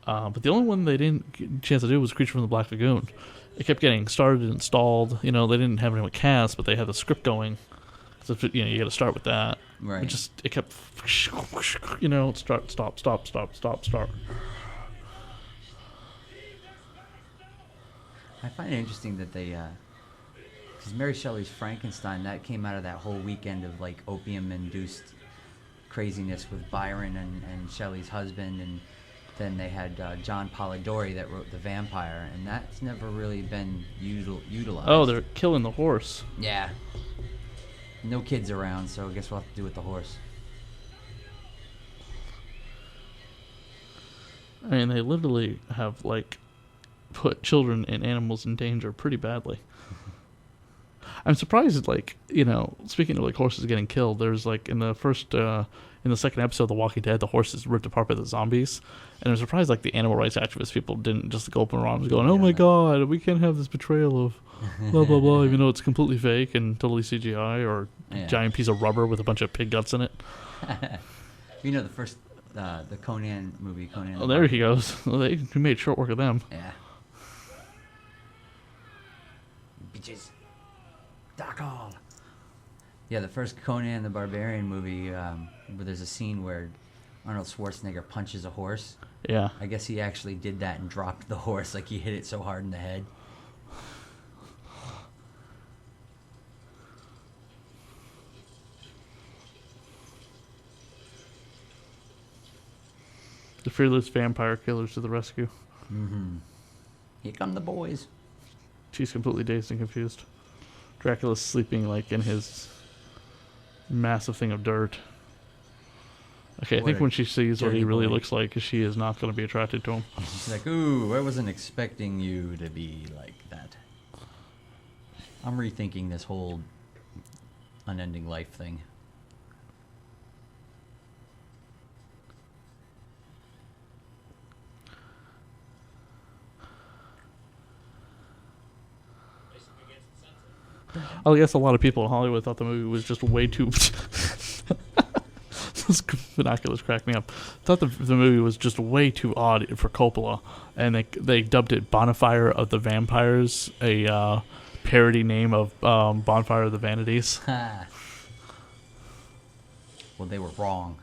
But the only one they didn't get a chance to do was Creature from the Black Lagoon. It kept getting started and installed. They didn't have anyone cast, but they had the script going. So you got to start with that. Right. It kept, start. I find it interesting that they, because Mary Shelley's Frankenstein, that came out of that whole weekend of like opium-induced craziness with Byron and Shelley's husband, and then they had John Polidori that wrote The Vampire, and that's never really been utilized. Oh, they're killing the horse. Yeah. No kids around, so I guess we'll have to do with the horse. I mean, they literally have, like, put children and animals in danger pretty badly. I'm surprised, like, speaking of, like, horses getting killed, there's, like, in the second episode of The Walking Dead, the horse is ripped apart by the zombies. And I'm surprised, like, the animal rights activist people didn't just go up in arms going, oh my God, we can't have this betrayal of blah, blah, blah, even though it's completely fake and totally CGI or a giant piece of rubber with a bunch of pig guts in it. The first, the Conan movie, Conan. Oh, there he goes. Well, they made short work of them. Yeah. Bitches. Duck all. Yeah, the first Conan the Barbarian movie, where there's a scene where Arnold Schwarzenegger punches a horse. Yeah. I guess he actually did that and dropped the horse, like he hit it so hard in the head. The fearless vampire killers to the rescue. Mm-hmm. Here come the boys. She's completely dazed and confused. Dracula's sleeping like in his massive thing of dirt. Okay, I What think a when she sees what he dirty really boy. looks like, she is not going to be attracted to him. She's like, ooh, I wasn't expecting you to be like that. I'm rethinking this whole unending life thing. I guess a lot of people in Hollywood thought the movie was just way too... Those binoculars crack me up. Thought the movie was just way too odd for Coppola, and they dubbed it Bonfire of the Vampires, a parody name of Bonfire of the Vanities. Ha. Well, they were wrong.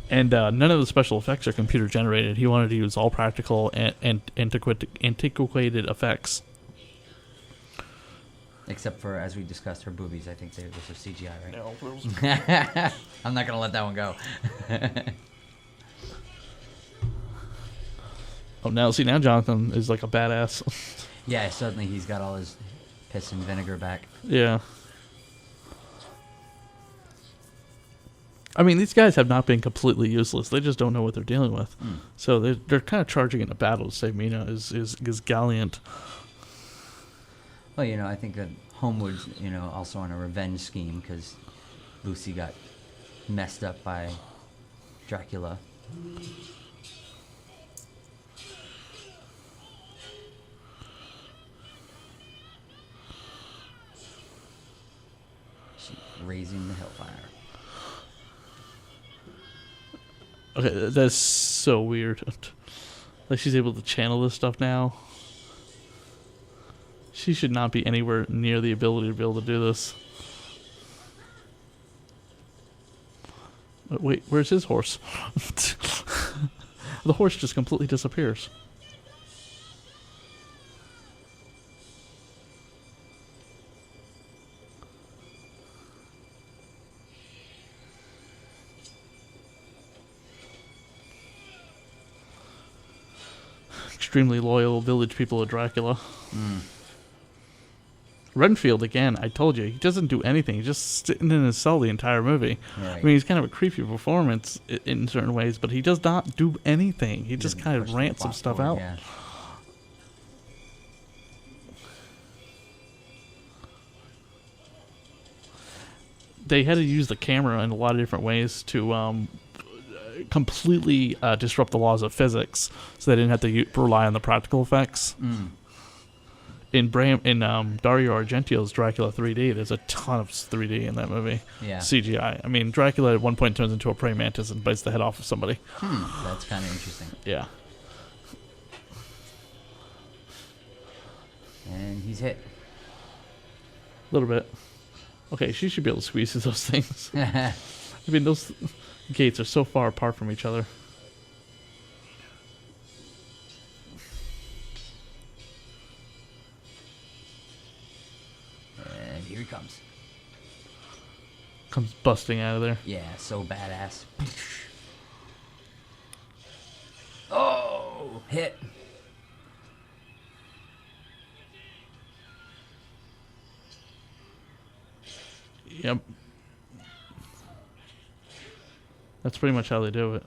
And none of the special effects are computer generated. He wanted to use all practical and antiquated effects. Except for, as we discussed, her boobies. I think those are CGI, right? No, I'm not going to let that one go. oh, now Jonathan is like a badass. Yeah, suddenly he's got all his piss and vinegar back. Yeah. I mean, these guys have not been completely useless. They just don't know what they're dealing with. Mm. So they're kind of charging in a battle to save Mina is gallant. Well, I think that Homewood's, also on a revenge scheme because Lucy got messed up by Dracula. She's raising the hellfire. Okay, that's so weird. Like, she's able to channel this stuff now. She should not be anywhere near the ability to be able to do this. Wait, where's his horse? The horse just completely disappears. Extremely loyal village people of Dracula. Mm. Renfield, again, I told you, he doesn't do anything. He's just sitting in his cell the entire movie. Right. I mean, he's kind of a creepy performance in certain ways, but he does not do anything. He just kind of rants some stuff out. Yeah. They had to use the camera in a lot of different ways to completely disrupt the laws of physics, so they didn't have to rely on the practical effects. Mm. In Dario Argento's Dracula 3D, there's a ton of 3D in that movie. Yeah. CGI. I mean, Dracula at one point turns into a praying mantis and bites the head off of somebody. That's kind of interesting. Yeah. And he's hit. A little bit. Okay, she should be able to squeeze through those things. I mean, those gates are so far apart from each other. And here he comes. Comes busting out of there. Yeah, so badass. Oh, hit. Yep. That's pretty much how they do it.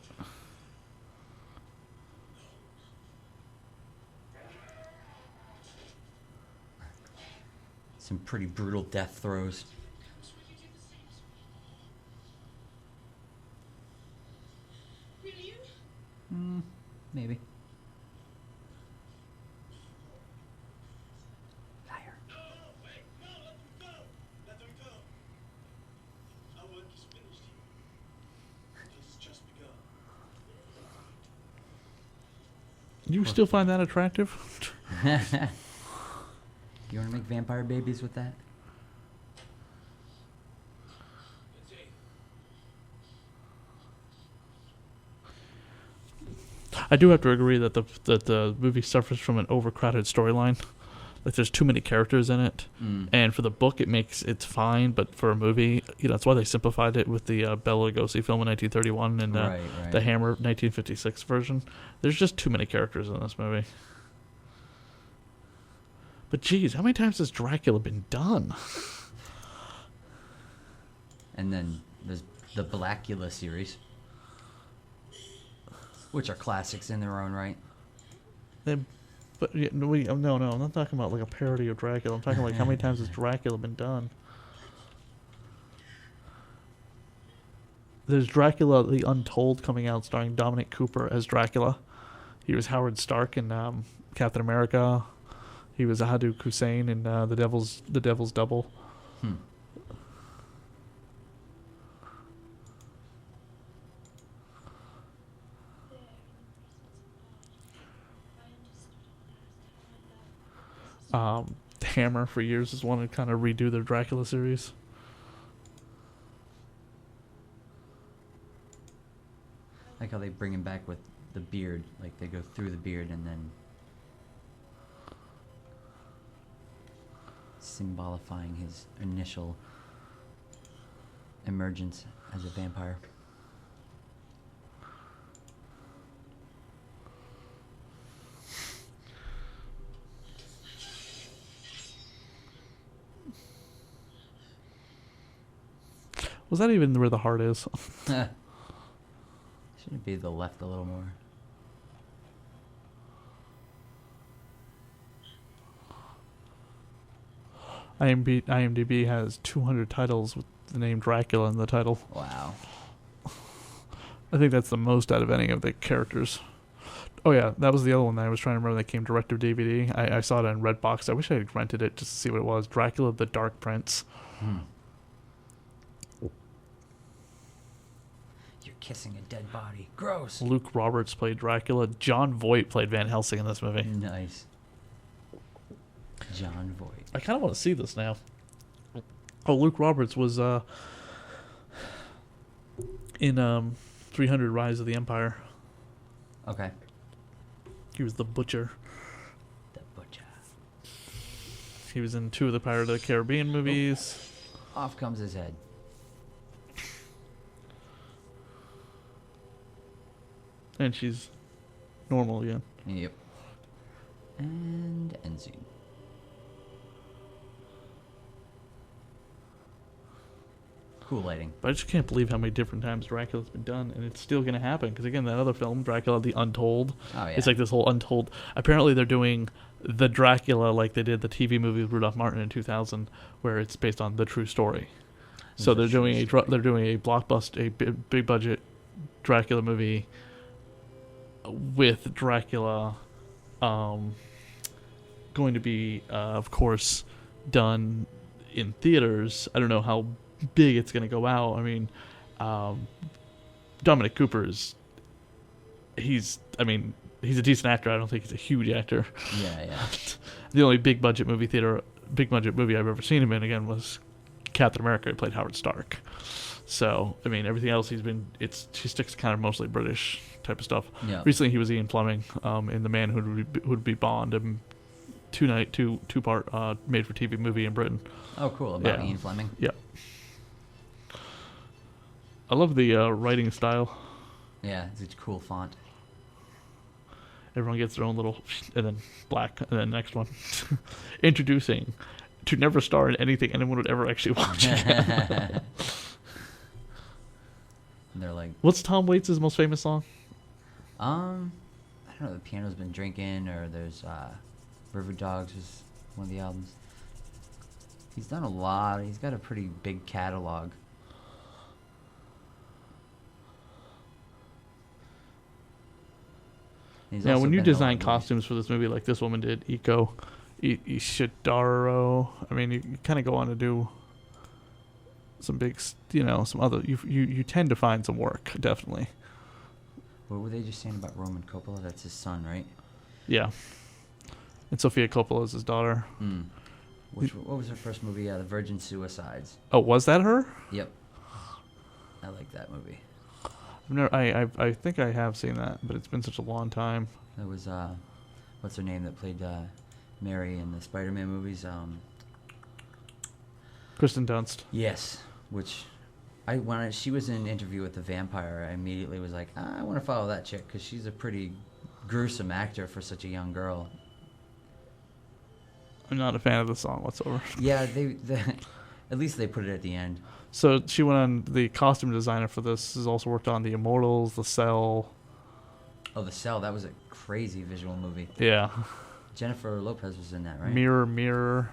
Some pretty brutal death throws. Maybe. Liar. You still find that attractive? You want to make vampire babies with that? I do have to agree that the movie suffers from an overcrowded storyline. Like there's too many characters in it, and for the book it's fine, but for a movie, that's why they simplified it with the Bela Lugosi film in 1931 and the Hammer 1956 version. There's just too many characters in this movie. But geez, how many times has Dracula been done? And then there's the Blackula series, which are classics in their own right. But no, I'm not talking about like a parody of Dracula. I'm talking like how many times has Dracula been done? There's Dracula the Untold coming out, starring Dominic Cooper as Dracula. He was Howard Stark in Captain America. He was Hadou Hussein in The Devil's Double. Hammer for years has wanted to kind of redo their Dracula series. Like how they bring him back with the beard, like they go through the beard and then symbolifying his initial emergence as a vampire. Was that even where the heart is? Shouldn't it be the left a little more? IMDb has 200 titles with the name Dracula in the title. Wow. I think that's the most out of any of the characters. Oh yeah, that was the other one that I was trying to remember that came direct to DVD. I saw it on Redbox. I wish I had rented it just to see what it was. Dracula the Dark Prince. Kissing a dead body. Gross. Luke Roberts played Dracula. John Voight played Van Helsing in this movie. Nice. John Voight. I kind of want to see this now. Oh, Luke Roberts was in 300 Rise of the Empire. Okay. He was the Butcher. The Butcher. He was in 2 of the Pirates of the Caribbean movies. Off comes his head. And she's normal again. Yep. And end scene. Cool lighting. But I just can't believe how many different times Dracula's been done, and it's still going to happen. Because again, that other film, Dracula the Untold, it's like this whole Untold. Apparently, they're doing the Dracula like they did the TV movie with Rudolph Martin in 2000, where it's based on the true story. So they're doing a blockbuster, a big budget Dracula movie with Dracula going to be, of course, done in theaters. I don't know how big it's going to go out. I mean, Dominic Cooper he's a decent actor. I don't think he's a huge actor. Yeah. The only big budget movie I've ever seen him in, again, was Captain America. He played Howard Stark. So, I mean, everything else he sticks kind of mostly British type of stuff. Yeah. Recently, he was Ian Fleming in The Man Who Would Be Bond, a two-part made-for-TV movie in Britain. Oh, cool. About Ian Fleming? Yeah. I love the writing style. Yeah, it's a cool font. Everyone gets their own little, and then black, and then next one. Introducing, to never star in anything anyone would ever actually watch. And they're like, what's Tom Waits' most famous song? I don't know. The Piano's Been Drinking, or there's River Dogs was one of the albums. He's done a lot. He's got a pretty big catalog. Now, when you design costumes for this movie, like this woman did, Iko Ishidaro, I mean, you kind of go on to do some big, some other. You tend to find some work, definitely. What were they just saying about Roman Coppola? That's his son, right? Yeah. And Sofia Coppola is his daughter. What was her first movie? The Virgin Suicides. Oh, was that her? Yep. I like that movie. I think I have seen that, but it's been such a long time. That was what's her name that played Mary in the Spider-Man movies. Kristen Dunst. Yes, which when she was in Interview with the Vampire, I immediately was like, I want to follow that chick because she's a pretty gruesome actor for such a young girl. I'm not a fan of the song whatsoever. Yeah, they at least they put it at the end. So she went on, the costume designer for this has also worked on The Immortals, The Cell. Oh, The Cell, that was a crazy visual movie. Yeah. Jennifer Lopez was in that, right? Mirror.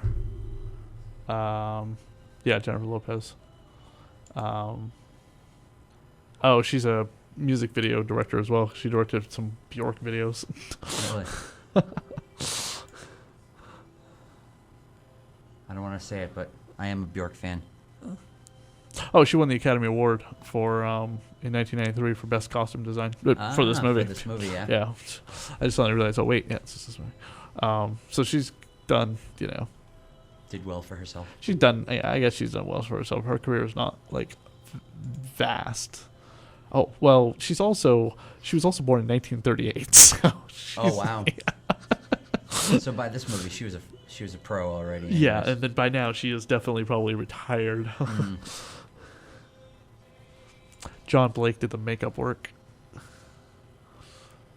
Yeah, Jennifer Lopez. Oh, she's a music video director as well. She directed some Bjork videos. Really? I don't want to say it, but I am a Bjork fan. Oh, she won the Academy Award for in 1993 for Best Costume Design for this movie. For this movie, yeah. Yeah. I just suddenly realized, oh, wait, yeah, it's this movie. So she's done, Did well for herself. She's done, I guess she's done well for herself. Her career is not, vast. Oh, well, she was also born in 1938. So oh, wow. So by this movie, she was a pro already. Anyways. Yeah, and then by now she is definitely probably retired. John Blake did the makeup work,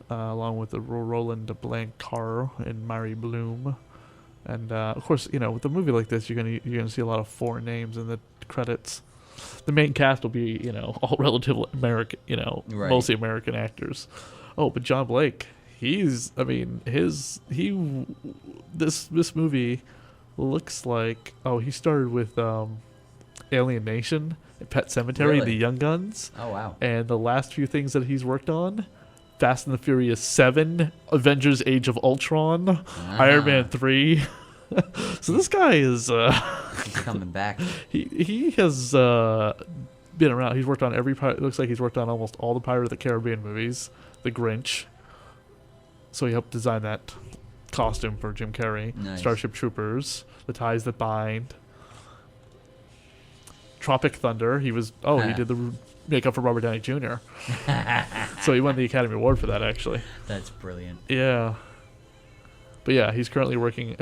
along with the Roland Blanchard and Mary Bloom, and of course, with a movie like this, you're gonna see a lot of foreign names in the credits. The main cast will be all relative American, Right. mostly American actors. Oh, but John Blake, this movie looks like, he started with Alien Nation, Pet Sematary, Really? The Young Guns. Oh, wow. And the last few things that he's worked on, Fast and the Furious 7, Avengers Age of Ultron, Iron Man 3. So this guy is He's coming back. he has been around. He's worked on it looks like he's worked on almost all the Pirate of the Caribbean movies, The Grinch. So he helped design that costume for Jim Carrey. Nice. Starship Troopers, The Ties That Bind, Tropic Thunder. He did the makeup for Robert Downey Jr. So he won the Academy Award for that, actually. That's brilliant. Yeah. But yeah, he's currently working.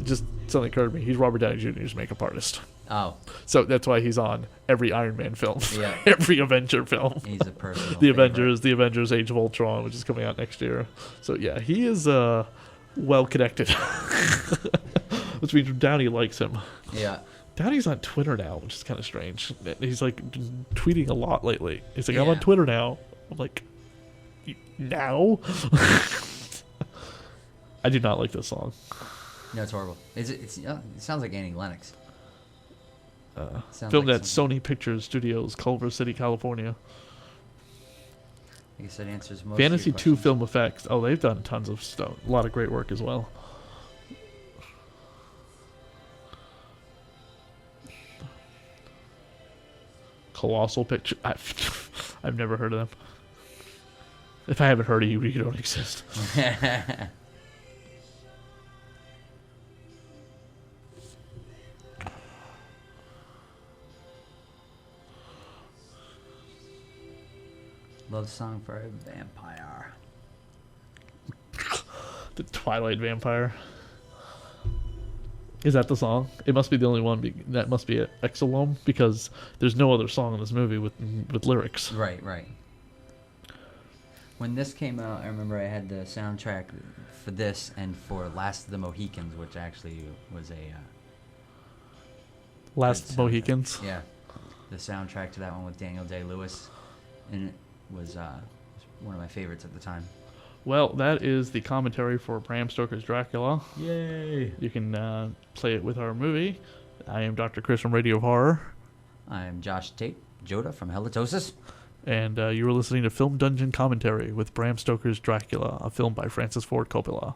Just something occurred to me. He's Robert Downey Jr.'s makeup artist. Oh. So that's why he's on every Iron Man film, Yeah. every Avenger film. He's a personal The favorite. The Avengers Age of Ultron, which is coming out next year. So yeah, he is well connected. Which means Downey likes him. Yeah. Downey's on Twitter now, which is kind of strange. He's tweeting a lot lately. He's like, I'm Yeah. on Twitter now. I'm like, now? I do not like this song. No, it's horrible. It sounds like Annie Lennox. Filmed at Sony Pictures Studios, Culver City, California. I guess that answers most Fantasy of your 2 questions. Film Effects. Oh, they've done tons of stuff. A lot of great work as well. Colossal Picture. I've never heard of them. If I haven't heard of you, you don't exist. Love song for a vampire. The Twilight Vampire. Is that the song? It must be the only one. That must be Exolome, because there's no other song in this movie with lyrics. Right. When this came out, I remember I had the soundtrack for this and for Last of the Mohicans, which actually was a Last good soundtrack. Mohicans. Yeah, the soundtrack to that one with Daniel Day-Lewis, and it was one of my favorites at the time. Well, that is the commentary for Bram Stoker's Dracula. Yay! You can play it with our movie. I am Dr. Chris from Radio of Horror. I'm Josh Tate, Joda from Helletosis. And you were listening to Film Dungeon Commentary with Bram Stoker's Dracula, a film by Francis Ford Coppola.